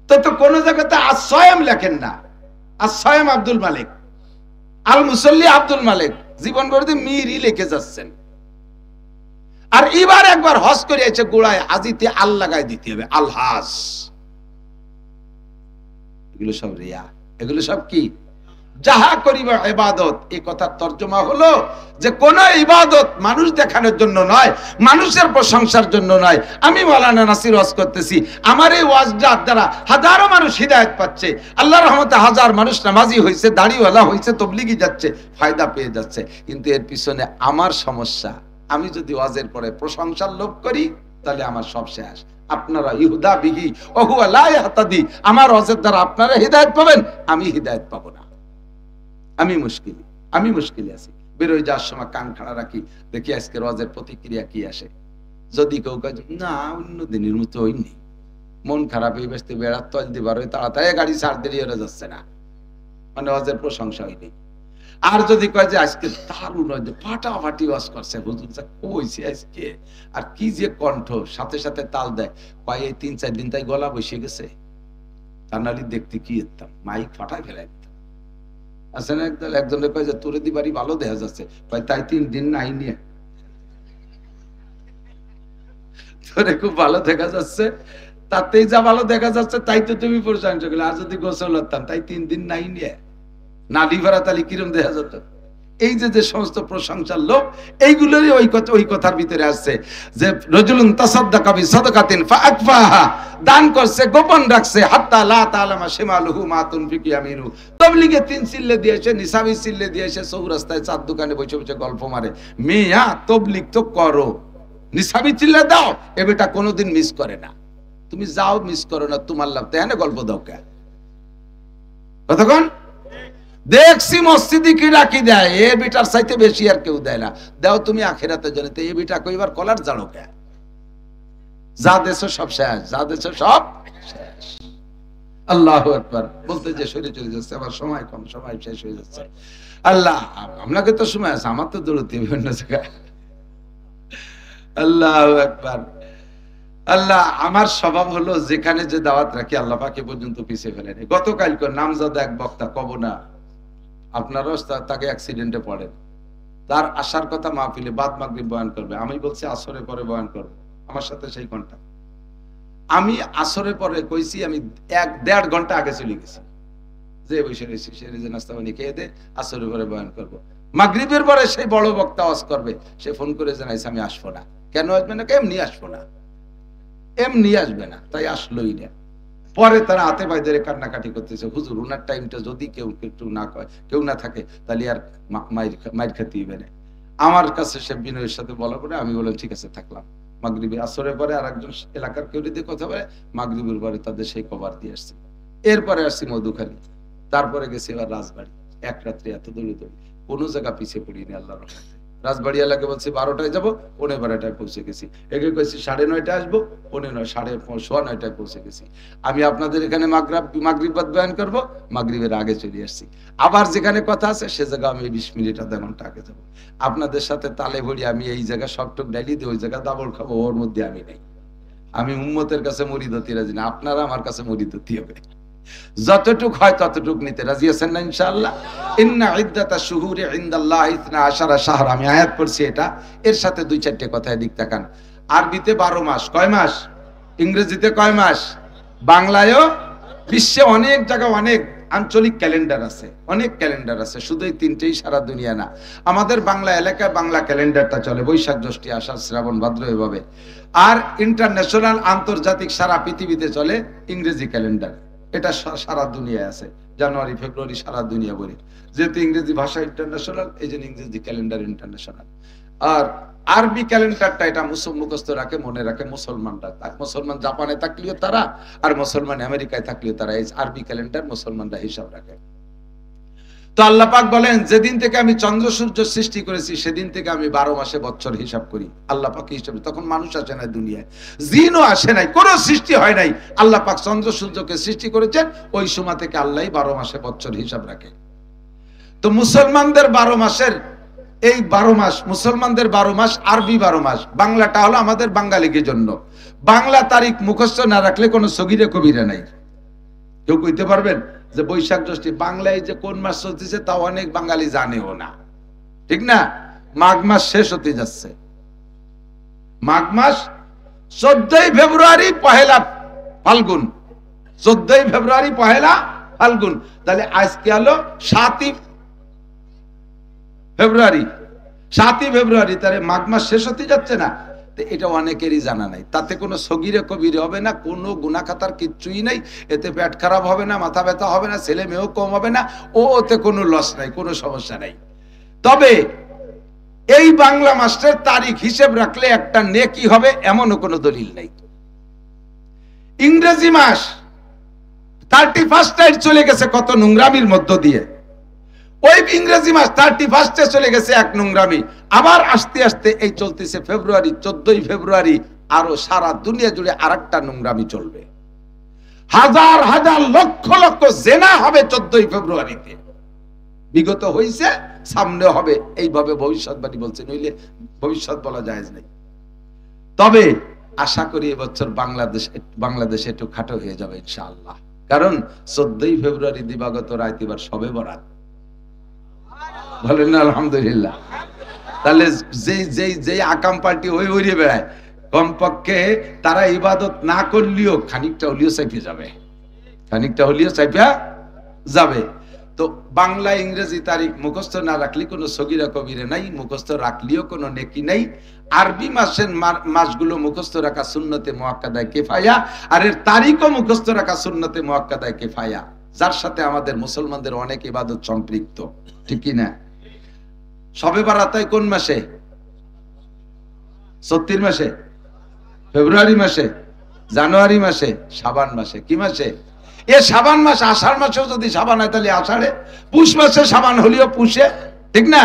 তো কোন জায়গাতে আসসায়েম লেখেন না। আসসায়েম আব্দুল মালিক, আল মুসল্লি আব্দুল মালিক, জীবন ভরে মিরই লিখে যাচ্ছেন। আর এবার একবার হজ করে এসে গোড়ায় হাজিতে আল লাগাই দিতে হবে, আল হাজ। এগুলো সব রিয়া, এগুলো সব কি? যাহা করিবা ইবাদত। এই কথার তর্জমা হলো যে কোন ইবাদত মানুষ দেখানোর জন্য নয়, মানুষের প্রশংসার জন্য নয়। আমি মাওলানা নাসির ওয়াজ করতেছি, আমার এই ওয়াজটার দ্বারা হাজারো মানুষ হিদায়াত পাচ্ছে, আল্লাহর রহমতে হাজার মানুষ নামাজি হয়েছে, দাড়িওয়ালা হয়েছে, তবলিগি যাচ্ছে, ফায়দা পেয়ে যাচ্ছে। কিন্তু এর পিছনে আমার সমস্যা, আমি যদি ওয়াজের পরে প্রশংসার লোভ করি তাহলে আমার সব শেষ। আপনারা ইহুদা বিহি ওহুয়া লা ইয়াহতাদি, আমার ওয়াজের দ্বারা আপনারা হিদায়াত পাবেন, আমি হিদায়াত পাবো না। আমি মুশকিলে আছি। বেরোয় যাওয়ার সময় কান খাড়া রাখি, দেখি আজকের ওয়াজের প্রতিক্রিয়া কি আসে। যদি কেউ কাজ না অন্য দিনের মতো হইনি, মন খারাপ হয়ে ব্যস্ত বেড়ার তল দিবার তাড়াতাড়ি গাড়ি ছাড় দেরি হয়ে যাচ্ছে না, মানে ওয়াজের প্রশংসা হয়নি। আর যদি কয় যে আজকে দারুণ ফাটাফাটি ওয়াজ করছে হুজুর, যা কইছে আজকে, আর কি যে কণ্ঠ, সাথে সাথে তাল দেয়, কয় এই ৩-৪ দিন তাই গলা বসে গেছে, তা নালি দেখতে কি যেতাম, মাইক ফাটাই ফেলাই দিতাম। আসে না একজনের কয় যে তোরে দিবারই ভালো দেখা যাচ্ছে, কয় তাই ৩ দিন নাই নিয়ে তোরে খুব ভালো দেখা যাচ্ছে, তাতেই যা ভালো দেখা যাচ্ছে তাই তো তুমি প্রশংসা করলে। আর যদি গোসল হতাম তাই ৩ দিন নাই নিয়ে নালি ভরা তালি কিরম দেখা যেত। এই যে সমস্ত প্রশংসার লোক, এইগুলোরই ওই কথার ভিতরে আসছে যে রাজুলুন তাসাদ্দাকা বিসাদাকাতিন ফাআকফাহা, দান করছে গোপন রাখছে, হাত্তা লা তাআলামা শিমালুহু মা তুনফিকু ইয়ামিনু। তাবলীগে 3 চিল্লে দিয়েছে, নিসাবি চিল্লে দিয়েছে, চৌরাস্তায় চার দোকানে বসে বসে গল্প মারে। মেয়া তাবলীগ তো করো, নিসাবি চিল্লে দাও, এ বেটা কোনোদিন মিস করে না। তুমি যাও মিস করো না, তোমার লাভ, তাই না? গল্প দাও কে কতক্ষণ দেখছি মসজিদে কি রাখি দেয়, এ বিটার চাইতে বেশি আর কেউ দেয় না। দাও তুমি আখিরাতে জানিতে, এ বিটা কইবার কলার জানো কে? যা দেশো সব শেষ, যা দেশো সব শেষ। আল্লাহু আকবার। বলতে যে শরীরে চলে যাচ্ছে, আবার সময় কম, সময় শেষ হয়ে যাচ্ছে। আল্লাহ আপনাকে তো সময় আছে, আমার তো দৌড়তে বিভিন্ন জায়গায়। আল্লাহু আকবার। আল্লাহ, আমার স্বভাব হলো যেখানে যে দাওয়াত রাখি আল্লাহ পাক এ পর্যন্ত পিছিয়ে ফেলেনি। গতকালকে নামজাদা এক বক্তা, কব না, আপনারও তাকে অ্যাক্সিডেন্টে পড়েন, তার আসার কথা মাহফিলে বাদ মাগরিব বয়ান করবে, আমি বলছি আসরের পরে বয়ান করব। আমার সাথে সেই ঘন্টা আমি আসরের পরে কইছি, আমি 1-1.5 ঘন্টা আগে চলে গেছি, যে বসে রয়েছি সে রেজে নাস্তা পানি খেয়ে দে, আসরের পরে বয়ান করব। মাগরিবের পরে সেই বড় বক্তা ওয়াজ করবে, সে ফোন করে জানাইছে আমি আসবো না। কেন আসবে না? এমনি আসবো না, এমনি আসবে না, তাই আসলোই না। পরে তারা হাতে পায়ে ধরে কান্নাকাটি করতেছে, হুজুর উনার টাইমটা যদি কেউ একটু না কয়, কেউ না থাকে, তাহলে আর মাইর খেতে হবে না। আমার কাছে সে বিনয়ের সাথে বলা পরে আমি বললাম ঠিক আছে থাকলাম। মাগরিবে আসরের পরে আর একজন এলাকার কেউ যদি কথা বলে, মাগরিবের পরে তাদের সেই কভার দিয়ে আসছি। এরপরে আসছি মধুখালী, তারপরে গেছি এবার রাজবাড়ি। এক রাত্রে এত দৌড়ে কোনো জায়গা পিছিয়ে পড়িনি আল্লাহর রহমতে। রাজবাড়ি এলাকায় বলছি 12টায় যাবো, 12:15টায় পৌঁছে গেছি। একে কইছি 9:30টায় আসবো, 9:30, 9:30টায় পৌঁছে গেছি। আমি আপনাদের এখানে মাগরিব বাদ বয়ান করবো, মাগরিবের আগে চলে আসছি। আবার যেখানে কথা আছে সে জায়গা আমি 20 মিনিট আধা ঘন্টা আগে যাবো। আপনাদের সাথে তালে ভরি আমি এই জায়গা সবটুক ডাইলি দিই, ওই জায়গা দাবল খাবো, ওর মধ্যে আমি নেই। আমি উম্মতের কাছে মুরিদ হতে রাজি না, আপনারা আমার কাছে মুরিদ হতে হবে। যতটুক হয় ততটুক নিতে রাজি আছেন না ইনশাআল্লাহ? ইন্না ইদ্দাতাশ শুহুরি ইনদাল্লাহি 12 শাহর, আমি আয়াত পড়ছি এটা, এর সাথে 2-4টে কথা এদিক তাকান। আরবিতে 12 মাস, কয় মাস? ইংরেজিতে কয় মাস? বাংলায়ও বিশ্বে অনেক জায়গা অনেক আঞ্চলিক ক্যালেন্ডার আছে, অনেক ক্যালেন্ডার আছে, শুধু এই 3টেই সারা দুনিয়া না। আমাদের বাংলা এলাকায় বাংলা ক্যালেন্ডারটা চলে, বৈশাখ, জ্যৈষ্ঠ, আষাঢ়, শ্রাবণ, ভাদ্র এভাবে। আর ইন্টারন্যাশনাল আন্তর্জাতিক সারা পৃথিবীতে চলে ইংরেজি ক্যালেন্ডার, এটা সারা দুনিয়ায় আছে। জানুয়ারি, ফেব্রুয়ারি সারা দুনিয়া বলি, যেহেতু ইংরেজি ভাষা ইন্টারন্যাশনাল, এই জন্য ইংরেজি ক্যালেন্ডার ইন্টারন্যাশনাল। আর আরবি ক্যালেন্ডারটা এটা মুখস্থ রাখে, মনে রাখে মুসলমানরা। মুসলমান জাপানে থাকলেও তারা, আর মুসলমান আমেরিকায় থাকলেও তারা এই আরবি ক্যালেন্ডার মুসলমানরা হিসাব রাখে। তো আল্লাহ পাক বলেন, যেদিন থেকে আমি চন্দ্র সূর্য সৃষ্টি করেছি সেদিন থেকে আমি 12 মাসে বছর হিসাব করি। আল্লাহ পাক হিসাবে, তখন মানুষ আসে নাই দুনিয়ায়, জিনও আসে নাই, কোনো সৃষ্টি হয় নাই। আল্লাহ পাক চন্দ্র সূর্যকে সৃষ্টি করেছেন, ওই সময় থেকে আল্লাহ 12 মাসে বছর হিসাব রাখে। তো মুসলমানদের 12 মাসের এই 12 মাস, মুসলমানদের 12 মাস, আরবি 12 মাস। বাংলাটা হলো আমাদের বাঙালিদের জন্য। বাংলা তারিখ মুখস্থ না রাখলে কোনো সগীরে কবিরা নাই। কেউ কইতে পারবেন যে বৈশাখ, জ্যৈষ্ঠ বাংলায় যে কোন মাস চলতেছে তা অনেক বাঙালি জানেও না, ঠিক না? মাঘ মাস শেষ হতে যাচ্ছে, মাঘ মাস 14ই ফেব্রুয়ারি পহেলা ফাল্গুন, 14ই ফেব্রুয়ারি পহেলা ফাল্গুন। তাহলে আজকে হলো 7ই ফেব্রুয়ারি, 7ই ফেব্রুয়ারি, তাহলে মাঘ মাস শেষ হতে যাচ্ছে না। এটা অনেকেরই জানা নাই। তাতে কোনো সগীরে কবিরে হবে না, কোনো গুনাহখাতার কিচ্ছুই নাই। এতে পেট খারাপ হবে না, মাথা ব্যথা হবে না, ছেলে মেয়েও কম হবে না, ওতে কোনো লস নাই, কোনো সমস্যা নাই। তবে এই বাংলা মাসের তারিখ হিসেব রাখলে একটা নেকি হবে এমনও কোনো দলিল নাই। ইংরেজি মাস 31 চলে গেছে কত নোংরামির মধ্য দিয়ে, ওই ইংরেজি মাস 31 চলে গেছে এক নোংরামি। আবার আস্তে আস্তে এই চলতেছে ফেব্রুয়ারি, 14ই ফেব্রুয়ারি, আরো সারা দুনিয়া জুড়ে আরেকটা নোংরামি চলবে। হাজার হাজার লক্ষ লক্ষ জেনা হবে 14ই ফেব্রুয়ারিতে। বিগত হইছে, সামনে হবে, এইভাবে ভবিষ্যৎবাণী বলছে, নইলে ভবিষ্যৎ বলা জায়েজ নাই। তবে আশা করি এবছর বাংলাদেশে একটু খাটো হয়ে যাবে ইনশাআল্লাহ, কারণ 14ই ফেব্রুয়ারি দিবাগত রাত এবার শবে বরাত, বলেন না আলহামদুলিল্লাহ। তাহলে যে আকাম পার্টি ওই উড়িয়ে বেড়ায়, কমপক্ষে তারা ইবাদত না করলেও খানিকটা হলিও চাইপে যাবে, খানিকটা হলিও চাইপা যাবে। তো বাংলা ইংরেজি তারিখ মুখস্থ না রাখলে কোনো সগীরা কবিরে নাই, মুখস্থ রাখলেও কোনো নেকি নাই। আরবি মাসের মাসগুলো মুখস্থ রাখা সুন্নতে মুআক্কাদায়ে কিফায়া, আর এর তারিখও মুখস্থ রাখা সুন্নতে মুআক্কাদায়ে কিফায়া, যার সাথে আমাদের মুসলমানদের অনেক ইবাদত সম্পৃক্ত, ঠিক কি না? শবে বরাত কোন মাসে? 34 মাসে, ফেব্রুয়ারি মাসে, জানুয়ারি মাসে, শাবান মাসে। কি মাসে? এ শাবান মাস, আষাঢ় মাসেও যদি শাবান হয় তাহলে আষাঢ়ে, পুষ মাসে শাবান হলেও পুষে, ঠিক না?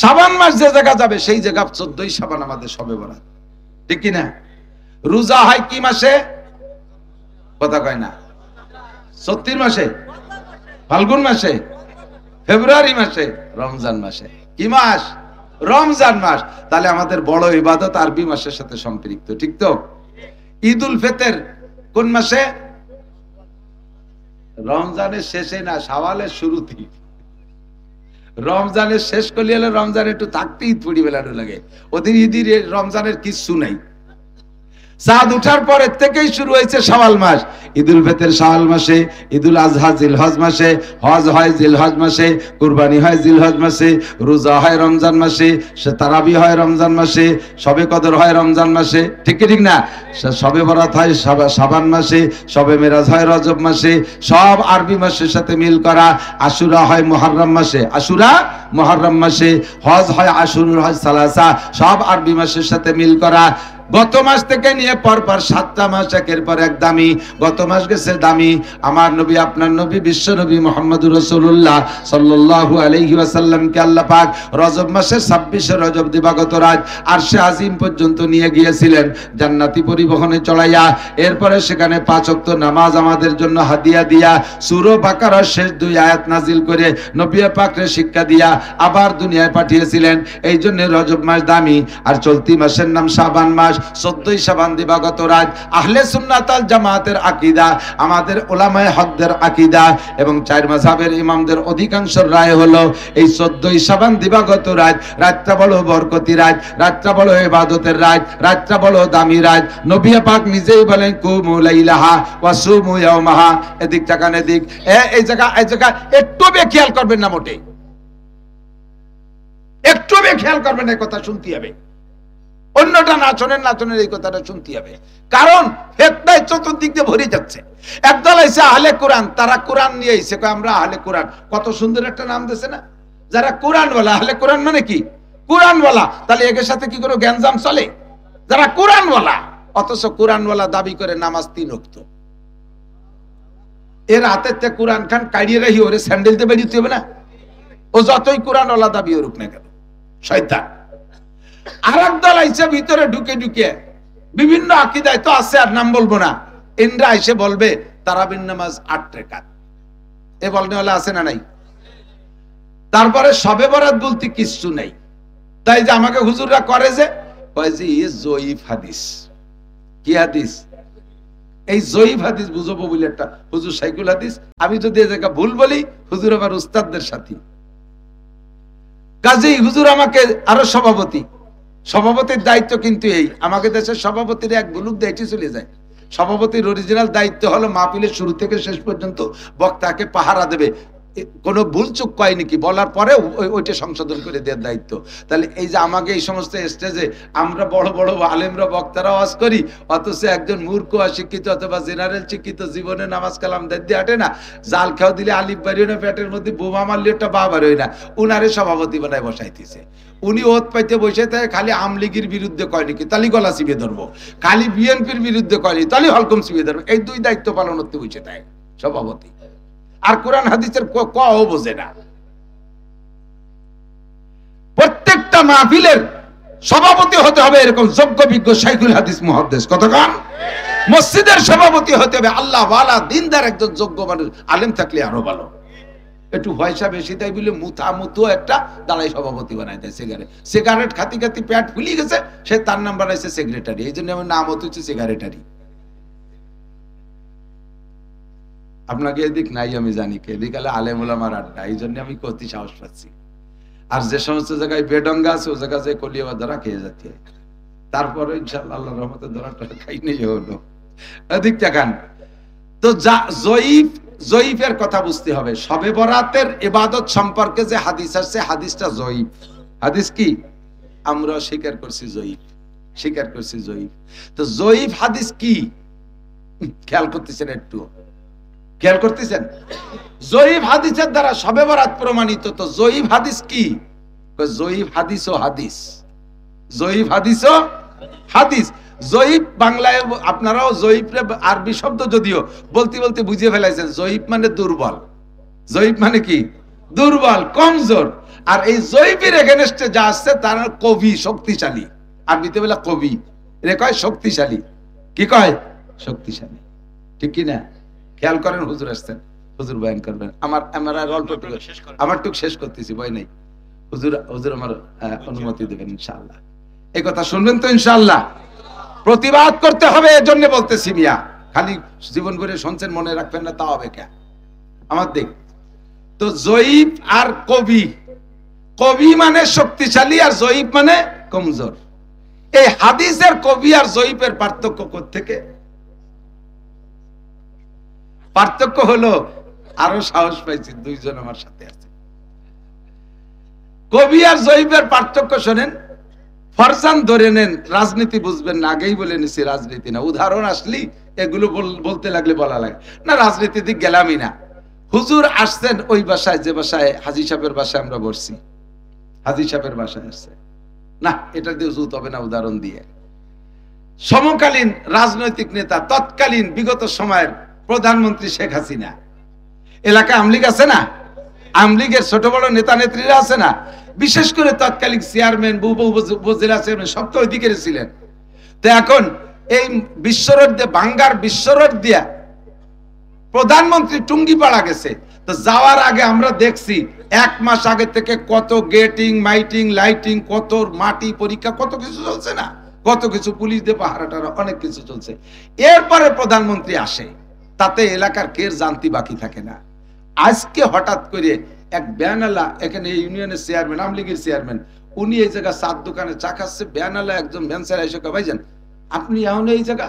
শাবান মাস যে জায়গা যাবে সেই জায়গা 14ই শাবান আমাদের শবে বরাত, ঠিক কি না? রোজা হয় কি মাসে? কথা কয় না। 34 মাসে, ফাল্গুন মাসে, ফেব্রুয়ারি মাসে, রমজান মাসে। কি মাস? রমজান মাস। তাহলে আমাদের বড় ইবাদত আরবি মাসের সাথে সম্পৃক্ত, ঠিক তো? ঈদ উল ফিতর কোন মাসে? রমজানের শেষে না, শাওয়ালের শুরুতেই। রমজানের শেষ করলে হলে রমজান একটু থাকতে ঈদ পড়ি বেলানো লাগে, ওদের ঈদের রমজানের কিছু নাই। চাঁদ উঠার পরের থেকেই শুরু হয়েছে শাওয়াল মাস। ঈদুল ফিতর শাওয়াল মাসে, ঈদুল আজহা জিলহজ মাসে, হজ হয় জিলহজ মাসে, কুরবানি হয় জিলহজ মাসে, রোজা হয় রমজান মাসে, তারাবি হয় রমজান মাসে, শবে কদর হয় রমজান মাসে, ঠিক কি ঠিক না? শবে বরাত হয় শাবান মাসে, শবে মেরাজ হয় রজব মাসে, সব আরবি মাসের সাথে মিল করা। আশুরা হয় মুহররম মাসে, আশুরা মুহররম মাসে, হজ হয় আশুরুল হজ সালাসা, সব আরবি মাসের সাথে মিল করা। গত মাস থেকে নিয়ে পরপর 7টা মাস একের পর এক দামি। গত মাস গেছে দামি আমার নবী, আপনার নবী, বিশ্ব নবী মুহাম্মদুর রাসূলুল্লাহ সাল্লাল্লাহু আলাইহি ওয়াসাল্লামকে আল্লাহ পাক রজব মাসের 26 রজব দিবাগত রাত আরশে আজিম পর্যন্ত নিয়ে গিয়েছিলেন জান্নাতি পরিবহনে চড়াইয়া। এরপরে সেখানে 5 ওয়াক্ত নামাজ আমাদের জন্য হাদিয়া দিয়া, সূরা বাকারার শেষ 2 আয়াত নাজিল করে নবী পাককে শিক্ষা দিয়া আবার দুনিয়ায় পাঠিয়েছিলেন। এই জন্য রজব মাস দামি। আর চলতি মাসের নাম শাবান মাস। 14ই শাবান দিবাগত রাত আহলে সুন্নাত ওয়াল জামাতের আকীদা, আমাদের উলামায়ে হকদের আকীদা এবং 4 মাযহাবের ইমামদের অধিকাংশ রায় হলো এই 14ই শাবান দিবাগত রাত, রাতটা বড় বরকতি রাত, রাতটা বড় ইবাদতের রাত, রাতটা বড় দামি রাত। নবী পাক নিজেই বলেন কুমু লাইলাহা ওয়া সুমু ইয়াওমাহা। এদিক তাকান, এদিক, এই জায়গা একটু খেয়াল করবেন না, মোটে একটু খেয়াল করবেন, এই কথা শুনতে হবে। অন্যটা না শোনেন, এই কথাটা শুনতে হবে, কারণ ফিতনায় চতুর্দিক দিয়ে ভরে যাচ্ছে। একদল আছে আহলে কোরআন, তারা কোরআন নিয়ে এসে কয় আমরা আহলে কোরআন। কত সুন্দর একটা নাম দিয়েছে না, যারা কোরআন ওয়ালা। আহলে কোরআন মানে কি? কোরআন ওয়ালা। তাহলে এর সাথে কি কোনো গ্যাঞ্জাম চলে? যারা কোরআন ওয়ালা, অথচ কোরআন ওয়ালা দাবি করে নামাজ 3 ওয়াক্ত। এর হাতে কোরআন খান কাড়িয়ে রাখি, ওরে স্যান্ডেল দিয়ে বেরিয়ে হবে না? ও যতই কোরআন ওয়ালা দাবি করুক না কেন, শয়তান। আরেক দল আইসে ভিতরে ঢুকে বিভিন্ন আকীদায় তো আছে, আর নাম বলবো না, এনরা আইসে বলবে তারাবির নামাজ 8 রাকাত। এ বলনে ওলা আছে না নাই? তারপরে শবে বরাত বলতে কিছু নাই। তাই যে আমাকে হুজুররা করে যে কয় যে এই জয়ীফ হাদিস। কি হাদিস? এই জয়ীফ হাদিস বুঝবো বলে একটা হুজুর সাইকুল হাদিস। আমি যদি এই জায়গা ভুল বলি, হুজুর আমার উস্তাদদের সাথী, কাজেই হুজুর আমাকে আরো সভাপতির দায়িত্ব কিন্তু এই, আমাকে দেশের সভাপতির এক বুলুক দায়িত্ব চলে যায়। সভাপতির অরিজিনাল দায়িত্ব হলো মাহফিলের শুরু থেকে শেষ পর্যন্ত বক্তাকে পাহারা দেবে, কোনো ভুল চুক কয় নাকি বলার পরে ওইটা সংশোধন করে দেওয়ার দায়িত্ব। তাহলে এই যে আমাকে এই সমস্ত স্টেজে আমরা বড় বড় আলেমরা বক্তারা ওয়াজ করি, অথচ একজন মূর্খ অশিক্ষিত অথবা জেনারেল শিক্ষিত জীবনে নামাজ কালাম দিয়ে হাঁটে না, জাল খাও দিলে আলিফ বাড়িও না, পেটের মধ্যে বোমা মারলে ওটা বা বাড়ি না, উনারে সভাপতি বানায় বসাইতেছে। উনি ওত পাইতে বসে থাকে, খালি আমলিগির বিরুদ্ধে কয় নাকি তালি গলা চিপে ধরবো, খালি বিএনপির বিরুদ্ধে কয় নি তালি হলকম চিপে ধরবো। এই 2 দায়িত্ব পালন করতে বসে থাকে সভাপতি, আর কোরআন হাদিসের কও বোঝে না। প্রত্যেকটা মাহফিলের সভাপতি হতে হবে এরকম যোগ্য বিজ্ঞ শাইখুল হাদিস মুহাদ্দিস। কতক্ষণ? মসজিদের সভাপতি হতে হবে আল্লাহ ওয়ালা দিনদার একজন যোগ্য মানুষ, আলেম থাকলে আরো ভালো। একটু পয়সা বেশি দেয় বলে মুতো একটা দাঁড়াই সভাপতি বানায় দেয়। সিগারেট খাতি খাতি পেট ফুলি গেছে, সে তার নাম বানাইছে সেক্রেটারি। এই জন্য আমার নাম হচ্ছে সেক্রেটারি। আপনাকে এদিক নাই আমি জানি, কে এদিক আলে আলেম ওলামার আড্ডা, এই জন্য আমি কতি সাহস পাচ্ছি। আর যে সমস্ত জায়গায় বেডঙ্গা আছে ও জায়গায় যে কলিয়া ধরা খেয়ে যাচ্ছে, তারপরে ইনশাআল্লাহ আল্লাহর রহমতে ধরাটা খাই নেই হলো। এদিক দেখান তো জয়ীফের কথা বুঝতে হবে। শবে বরাতের ইবাদত সম্পর্কে যে হাদিস আসছে, হাদিসটা জয়ীফ। হাদিস কি? আমরা স্বীকার করছি জয়ীফ, স্বীকার করছি জয়ীফ। তো জয়ীফ হাদিস কি খেয়াল করতেছেন? একটু খেয়াল করতেছেন? জয়ীফ হাদিসের দ্বারা শবে বরাত প্রমাণিত। তো জয়ীফ হাদিস কি? জয়ীফ হাদিস ও হাদিস, জয়ীফ হাদিস ও হাদিস। জয়ীফ বাংলায় আপনারাও জয়ীফরে আরবি শব্দ যদিও বলতে বলতে বুঝিয়ে ফেলাইছেন। জয়ীফ মানে দুর্বল, জয়ীফ মানে কি? দুর্বল, কমজোর। আর এই জয়ীফের এগেনস্টে যা আসছে তার কবি, শক্তিশালী। আরবিতে বলে কবি, এর কয় শক্তিশালী। কি কয়? শক্তিশালী, ঠিক কি না? খেয়াল করেন, হুজুর আসছেন, হুজুর বয়ান করবেন। আমার আর অল্প আমার টুক শেষ করতেছি, ভয় নেই। হুজুর আমার অনুমতি দেবেন ইনশাআল্লাহ। এই কথা শুনবেন তো ইনশাআল্লাহ? প্রতিবাদ করতে হবে, এজন্য বলতেছি মিয়া। খালি জীবন করে শুনছেন, মনে রাখবেন না তা হবে কে? আমার দেখ তো জয়ীফ আর কবি, কবি মানে শক্তিশালী আর জয়ীফ মানে কমজোর। এই হাদিসের কবি আর জয়ীফের পার্থক্য কোত্থেকে? পার্থক্য হলো, আরো সাহস পাইছি, দুইজন আমার সাথে আছে। কবি আর জয়ীফের পার্থক্য শোনেন। ফরজান ধরে নেন, রাজনীতি বুঝবেন না, আগেই বলে নিছি রাজনীতি না। উদাহরণ আসলি এগুলো বলতে লাগলে বলা লাগে না, রাজনীতি দিক গেলামই না। হুজুর আসছেন ওই বাসায়, যে বাসায় হাজী সাহেবের বাসায় আমরা বসছি, হাজী সাহেবের বাসায় আসছে না, এটা দিয়ে জুত হবে না উদাহরণ দিয়ে। সমকালীন রাজনৈতিক নেতা, তৎকালীন বিগত সময়ের প্রধানমন্ত্রী শেখ হাসিনা, এলাকায় আমলিগ আছে না? আমলিগের ছোট বড় নেতা নেত্রীরা আছে না? বিশেষ করে তৎকালীন চেয়ারম্যান, উপজেলা চেয়ারম্যান সব তো ওইদিকে ছিলেন। তো এখন এই বিশ্বরোড দিয়ে, বাঙ্গার বিশ্বরোড দিয়া প্রধানমন্ত্রী টুঙ্গিপাড়া গেছে। তো যাওয়ার আগে আমরা দেখছি 1 মাস আগে থেকে কত গেটিং, মাইটিং, লাইটিং, কত মাটি পরীক্ষা, কত কিছু চলছে না? কত কিছু পুলিশ দিয়ে পাহারাটারা, অনেক কিছু চলছে। এরপরে প্রধানমন্ত্রী আসে, তাতে এলাকার কের জানতি বাকি থাকে না। আজকে হঠাৎ করে এক ব্যানালা, এখানে ইউনিয়নের চেয়ারম্যান, আমলিগের চেয়ারম্যান, উনি এই জায়গা চার দোকানে চা খাচ্ছে, ব্যানালা একজন ভ্যানসার এসে কয়, ভাইজান আপনি এখন এই জায়গা?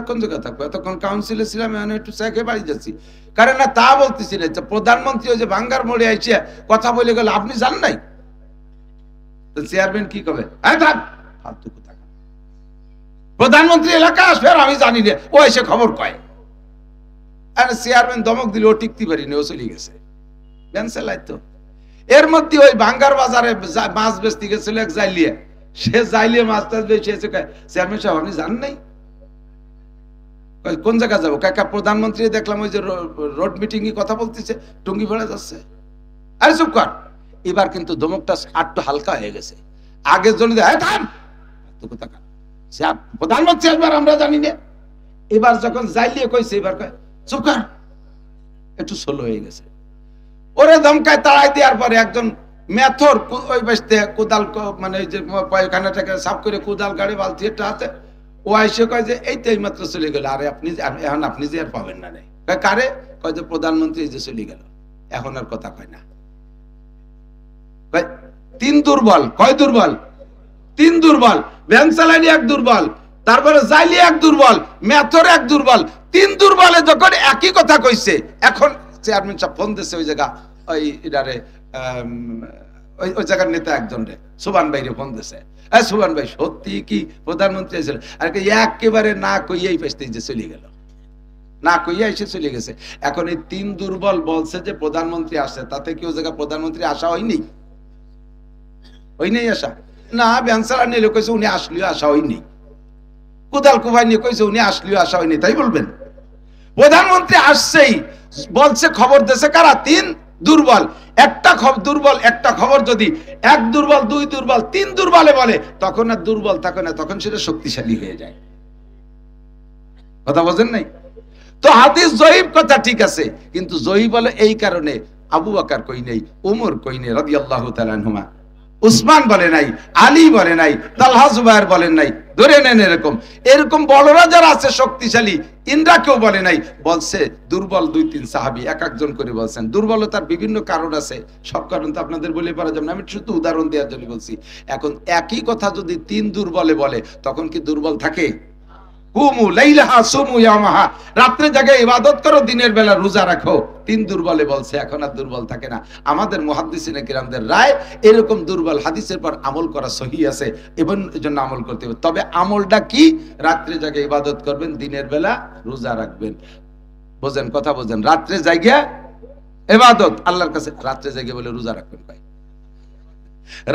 কোন জায়গা থাকবো? এতক্ষণ কাউন্সিলে ছিলাম, এখন একটু চা খেয়ে বাড়ি যাচ্ছি। কারণ না তা বলতেছি না, প্রধানমন্ত্রী ওই যে ভাঙ্গার মোড়ে আইসে কথা বলে গেল, আপনি জান নাই? তো চেয়ারম্যান কি কবে? প্রধানমন্ত্রী এলাকা আসবে আর আমি জানি না, ও এসে খবর কয়। চেয়ারম্যান দমক দিলে ও টিকতে পারিনি, ও চলে গেছে। এর মধ্যে ওই ভাঙ্গার বাজারে মাছ বেচতে গেছিল এক জাইলিয়া, সে জাইলিয়া মাছ টাছ বেচে চেয়ারম্যান সাহেব আপনি জান নাই? কোন জায়গা যাবো? কাকা প্রধানমন্ত্রী দেখলাম ওই যে রোড মিটিং এ কথা বলতেছে, টুঙ্গি ভরে যাচ্ছে। আরে চুপ কর। এবার কিন্তু ধমকটা আটটু হালকা হয়ে গেছে। আগের জন্য প্রধানমন্ত্রী আসবার আমরা জানি না। এবার যখন জাইলিয়ে কইছে, এবার কয় চুপ কর, একটু স্লো হয়ে গেছে। ওরে ধমকায় তাড়াই দেওয়ার পরে একজন মেথর ওই বাসতে কোদাল, মানে ওই যে পায়খানাটাকে সাফ করে কোদাল গাড়ি বালতি একটা হাতে, ও আইসে কয় যে এই তো এই মাত্র চলে গেল। আরে আপনি এখন আপনি যে আর পাবেন না। নেই কারে? কয় যে প্রধানমন্ত্রী যে চলে গেল, এখন আর কথা কয় না। তিন দুর্বল। কয় দুর্বল? তিন দুর্বল। ভ্যান চালানি এক দুর্বল, তারপরে জাইলি এক দুর্বল, মেথর এক দুর্বল। তিন দুর্বলে যখন একই কথা কইছে, এখন চেয়ারম্যান সাহেব ফোন দিচ্ছে ওই জায়গা, ওই এটারে ওই জায়গার নেতা একজন রে, সুবান ভাইরে ফোন দিছে। সুবান ভাই সত্যি কি প্রধানমন্ত্রী এসেছিল? আর একেবারে না কইয়াই পেছতে যে চলে গেল, না কইয়া এসে চলে গেছে। এখন এই তিন দুর্বল বলছে যে প্রধানমন্ত্রী আসছে, তাতে কি ওই জায়গা প্রধানমন্ত্রী আসা হয়নি? ওই নেই আসা না। ব্যানসার নিয়ে কইছে উনি আসলেও আসা হয়নি। কোদাল কুবাই নিয়ে কইছে উনি আসলেও আসা হয়নি, তাই বলবেন? প্রধানমন্ত্রী আসছেই বলছে, খবর দেশে কারা? তিন দুর্বল। একটা দুর্বল একটা খবর যদি এক দুর্বল, দুই দুর্বল, তিন দুর্বলে বলে, তখন আর দুর্বল থাকে না, তখন সেটা শক্তিশালী হয়ে যায়। কথা বোঝেন নাই? তো হাদিস জয়ীফ কথা ঠিক আছে, কিন্তু জয়ীফ বলে এই কারণে আবু বকর কই নেই, ওমর কই নেই রাদিয়াল্লাহু তাআলা আনহুমা, উসমান বলে নাই, আলী বলে নাই, তালহা জুবায়ের বলেন নাই, ধরে নেন এরকম এরকম বড়রা যারা আছে শক্তিশালী, ইনরা কেউ বলে নাই, বলছে দুর্বল 2-3 সাহাবী এক একজন করে বলছেন। দুর্বলতার বিভিন্ন কারণ আছে, সব কারণ তো আপনাদের বলে পারা যাবে না, আমি শুধু উদাহরণ দেওয়ার জন্য বলছি। এখন একই কথা যদি 3 দুর্বলে বলে তখন কি দুর্বল থাকে? কুমু লাইলাহা সুমু ইয়ামাহা, রাত্রে জাগে ইবাদত করো, দিনের বেলা রোজা রাখো। 3 দুর্বলে বলছে, এখন আর দুর্বল থাকে না। আমাদের মুহাদ্দিসিনে কিরামদের রায় এরকম দুর্বল হাদিসের পর আমল করা সহিহ আছে, এবং এজন্য আমল করতে হবে। তবে আমলটা কি? রাত্রে জাগে ইবাদত করবেন, দিনের বেলা রোজা রাখবেন। বোঝেন কথা, বোঝেন? রাত্রে জাগিয়া ইবাদত আল্লাহর কাছে, রাত্রে জাগে বলে রোজা রাখবেন ভাই,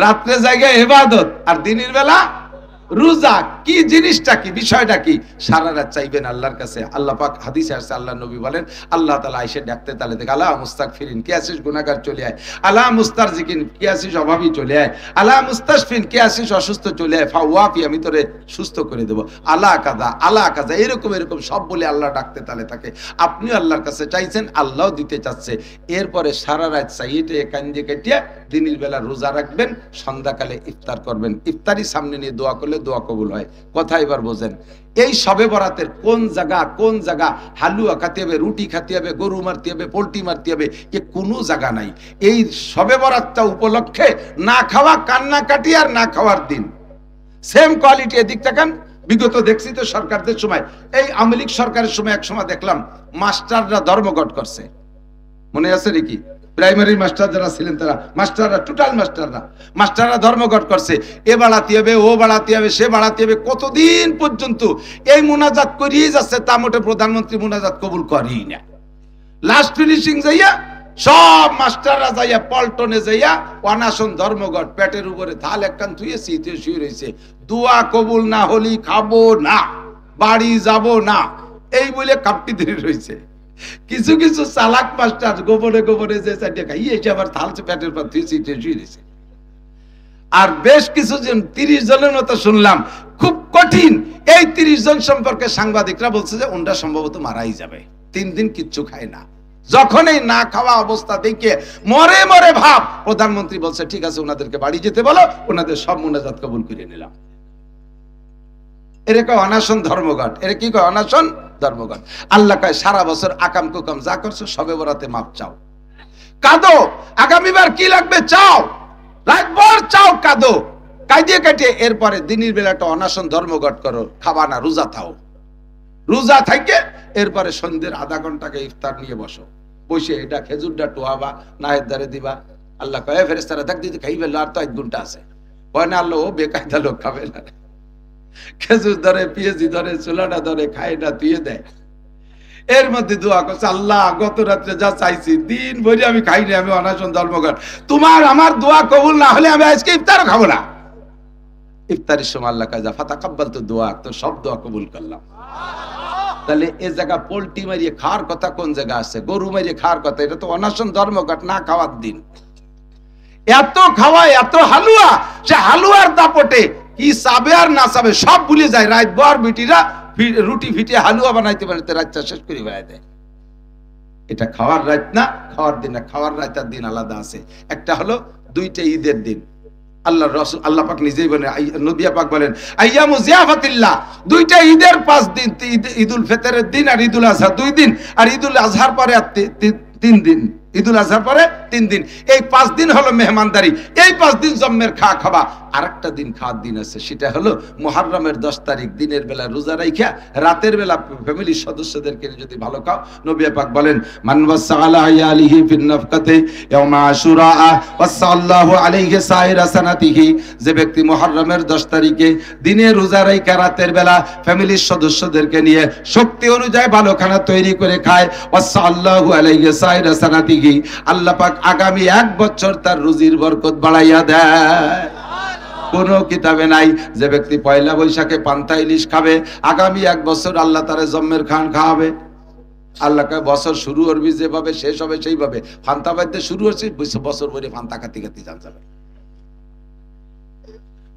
রাত্রে জাগে ইবাদত আর দিনের বেলা রোজা। কি জিনিসটা কি, বিষয়টা কি? সারা রাত চাইবেন আল্লাহর কাছে। আল্লাহ পাক হাদিসে আসছে, আল্লাহ নবী বলেন আল্লাহ তাআলা আয়েশা ডাকতে তালে দেখে, আলা মুস্তাগফিরিন, কে আছিস গুনাহগার চলে আয়, আলা মুস্তারজিকিন, কে আছিস অভাবী চলে আয়, আলা মুস্তাশফিন, কে আছিস অসুস্থ চলে আয়, ফাওয়াফি, আমি তোরে সুস্থ করে দেব, আলা কাজা আলা কাজা, এরকম এরকম সব বলে আল্লাহ ডাকতে তালে থাকে। আপনি আল্লাহর কাছে চাইছেন, আল্লাহও দিতে চাচ্ছে। এরপরে সারা রাত চাইতে কান্দে কাটিয়া দিনের বেলা রোজা রাখবেন, সন্ধ্যাকালে ইফতার করবেন। ইফতারি সামনে নিয়ে দোয়া করলে দোয়া কবুল হয়। কথা এবার বোঝেন। এই শবে বরাতের কোন জায়গা হালুয়া খাতে হবে, রুটি খাতে হবে, গরু মারতে হবে, পোল্ট্রি মারতে হবে, এ কোনো জায়গা নাই। এই শবে বরাতটা উপলক্ষে না খাওয়া, কান্নাকাটি আর না খাওয়ার দিন সেম কোয়ালিটি। এদিক তাকান, বিগত দেখছি তো সরকারদের সময়, এই আওয়ামী লীগ সরকারের সময় এক সময় দেখলাম মাস্টাররা ধর্মঘট করছে, মনে আছে নাকি? প্রাইমারি মাস্টার যারা ছিলেন তারা, মাস্টাররা, টোটাল মাস্টাররা ধর্মঘট করছে। এ বাড়াতে হবে, ও বাড়াতে হবে, সে বাড়াতে হবে, কতদিন পর্যন্ত এই মুনাজাত করিয়ে যাচ্ছে। তা মোটে প্রধানমন্ত্রী মুনাজাত কবুল করেই না। লাস্ট ফিনিশিং যাইয়া সব মাস্টাররা যাইয়া পল্টনে যাইয়া অনাশন ধর্মঘট, পেটের উপরে থাল একখান থুয়ে শীতে শুয়ে রয়েছে, দোয়া কবুল না হলি খাবো না, বাড়ি যাব না, এই বলে কাপটি ধরে রয়েছে। কিছু কিছু চালাক মাস্টার গোপনে গোপনে যে চারটে খাইয়ে এসে আবার থালছে পেটের পর থুয়ে শীতে শুয়ে রয়েছে। আর বেশ কিছু জন, 30 জনের মতো শুনলাম, খুব কঠিন। এই 30 জন সম্পর্কে সাংবাদিকরা বলছে যে ওনরা সম্ভবত মারাই যাবে, 3 দিন কিচ্ছু খায় না। যখন এই না খাওয়া অবস্থা দেখে মরে মরে ভাব, প্রধানমন্ত্রী বলছে ঠিক আছে ওনাদেরকে বাড়ি যেতে বলো, ওনাদের সব মুনাজাত কবুল করে নিলাম। এর কয় অনাশন ধর্মঘট। এর কি কয়? অনাশন ধর্মঘট। আল্লাহ কয় সারা বছর আকাম কুকাম যা করছো সবে বরাতে মাপ চাও, কাঁদো, আগামীবার কি লাগবে চাও, রাতভর চাও, কাঁদো, কাঁদিয়ে কাটিয়ে এরপরে দিনের বেলাটা অনাশন ধর্মঘট করো, খাবা না, রোজা থাও। রোজা থাকে এরপরে সন্ধ্যের আধা ঘন্টাকে ইফতার নিয়ে বসো, বসে এটা খেজুরটা টোয়াবা, নাহের দ্বারে দিবা। আল্লাহ কয় ফেরেশতারা দেখ দিদি খাই ফেললো, আর তো 1 ঘন্টা আছে। কয় না আল্লাহ ও বেকায়দা লোক খাবে না, খেজুর ধরে, পিএজি ধরে, চুলাটা ধরে, খায় না, তুইয়ে দেয়। এর মধ্যে দোয়া করছে, আল্লাহ গত রাত্রে যা চাইছি দিন ভরি আমি খাইনি, আমি অনাশন ধর্মঘট, তোমার আমার দোয়া কবুল না হলে আমি আজকে ইফতারও খাবো না। ইফতারের সময় আল্লাহ কাজা ফাতাকাব্বাল, তো দোয়া, তো সব দোয়া কবুল করলাম। তাহলে এ জায়গা পোল্ট্রি মারিয়ে খাওয়ার কথা কোন জায়গা আছে? গরু মারিয়ে খাওয়ার কথা, এটা তো অনাশন ধর্মঘট, না খাওয়ার দিন। এত খাওয়া, এত হালুয়া, সে হালুয়ার দাপটে কি চাবে আর না চাবে সব ভুলে যায়। রাত বর বিটিরা রুটি ফিটে হালুয়া বানাইতে বানাইতে রাতটা শেষ করে বেড়ায় দেয়। এটা খাওয়ার রাত না, খাওয়ার দিন না। খাওয়ার রাতের দিন আলাদা আছে। একটা হলো 2টা ঈদের দিন। আল্লাহ রাসূল, আল্লাহ পাক নিজেই বলেন, নবী পাক বলেন আইয়ামু জিয়াফাতিল্লাহ, 2টা ঈদের 5 দিন, ঈদুল ফিতরের দিন আর ঈদুল আজহা 2 দিন, আর ঈদুল আজহার পরে 3 দিন, ঈদুল আজহার পরে 3 দিন। এই 5 দিন হলো মেহমানদারি। এই 5 দিন জম্মের খাওয়া। আরেকটা দিন খাওয়ার দিন আছে, সেটা হলো মুহররমের 10 তারিখ দিনের বেলা রোজা রাইখা রাতের বেলা ফ্যামিলির সদস্যদেরকে যদি ভালো খাও। নবী পাক বলেন মান ওয়াসালা আয়ালিহি ফিন নাফকাতি ইয়াউমা আশুরা ওয়াসাল্লাহু আলাইহি সাইরা সানাতিহি, যে ব্যক্তি মুহররমের 10 তারিখে দিনে রোজা রাইখা রাতের বেলা ফ্যামিলির সদস্যদেরকে নিয়ে শক্তি অনুযায়ী ভালো খানা তৈরি করে খায়, ওয়াসাল্লাহু আলাইহি সাইরা সানাতিহি, আল্লাহ পাক আগামী 1 বছর তার রুজির বরকত বাড়াইয়া দেয়। কোন কিতাবে নাই যে ব্যক্তি পয়লা বৈশাখে পান্তা ইলিশ খাবে আগামী 1 বছর আল্লাহ তারে জম্মের খান খাওয়াবে। আল্লাহকে বছর শুরু করবি যেভাবে শেষ হবে সেইভাবে। ফান্তা বাদ্যে শুরু হচ্ছে, বছর ভরে ফান্তা খাতি খাতি যান যাবে।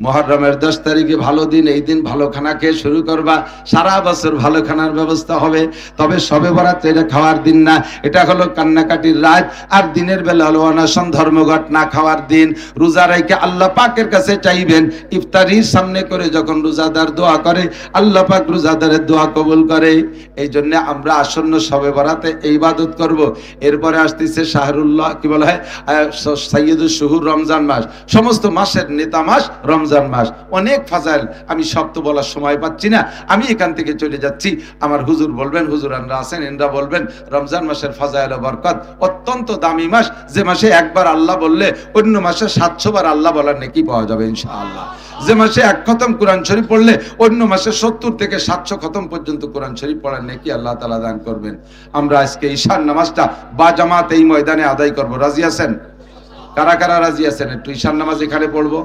মুহররমের 10 তারিখে ভালো দিন, এই দিন ভালো খানা খেয়ে শুরু করবা, সারা বছর ভালো খানার ব্যবস্থা হবে। তবে শবে বরাত এটা খাওয়ার দিন না, এটা হলো কান্নাকাটির রাত। আর দিনের বেলা হলো অনশন ধর্মঘট না খাওয়ার দিন। রোজা রাইখে আল্লাহ পাকের কাছে চাইবেন, ইফতারির সামনে করে যখন রোজাদার দোয়া করে আল্লাহ পাক রোজাদারের দোয়া কবুল করে। এই জন্য আমরা আসন্ন শবে বরাতে এই ইবাদত করব। এরপরে আসতেছে শাহরুল্লাহ, কি বলা হয়, সাইয়্যিদুশ শুহুর, রমজান মাস, সমস্ত মাসের নেতা মাস রমজান মাস। অনেক ফাজাইল, আমি সব তো বলার সময় পাচ্ছি না, আমি এখান থেকে চলে যাচ্ছি। আমার হুজুর বলবেন, হুজুরানরা আছেন, এনরা বলবেন। রমজান মাসের ফাজাইল ও বরকত, অত্যন্ত দামি মাস, যে মাসে একবার আল্লাহ বললে অন্য মাসে 700 বার আল্লাহ বলার নেকি পাওয়া যাবে ইনশাআল্লাহ। যে মাসে 1 খতম কোরআন শরীফ পড়লে অন্য মাসে 70 থেকে 700 খতম পর্যন্ত কোরআন শরীফ পড়ার নেকি আল্লাহ তাআলা দান করবেন। আমরা আজকে ঈশার নামাজটা বা জামাত এই ময়দানে আদায় করব। রাজি আছেন? কারা কারা রাজি আছেন? একটু ঈশার নামাজ এখানে পড়বো।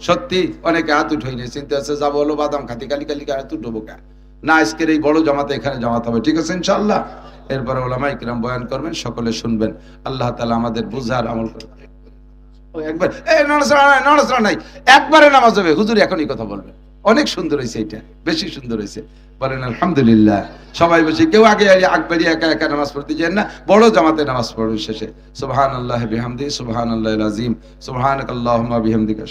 সত্যি অনেকে হাত উঠাই নিয়ে চিন্তা আছে, যাবো হলো বাদাম খাতি, কালি কালি হাত উঠবো কা না, আজকের এই বড় জামাতে এখানে জামাত হবে, ঠিক আছে ইনশাআল্লাহ। এরপরে ওলামায়ে কিরাম বয়ান করবেন, সকলে শুনবেন। আল্লাহ তাআলা আমাদের বুঝার আমল করবে। একবার নড়াচড়া নাই, একবারে নামাজ হবে। হুজুর এখনই কথা বলবেন, অনেক সুন্দর হয়েছে, এটা বেশি সুন্দর হয়েছে। বলেন আলহামদুলিল্লাহ। সবাই বসে, কেউ আগে আকবারি একা একা নামাজ পড়তে যান না, বড় জামাতে নামাজ পড়বে শেষে। সুবহানাল্লাহি বিহামদিহি, সুবহানাল্লাহিল আযীম, সুবহানাকাল্লাহুম্মা বিহামদিকা।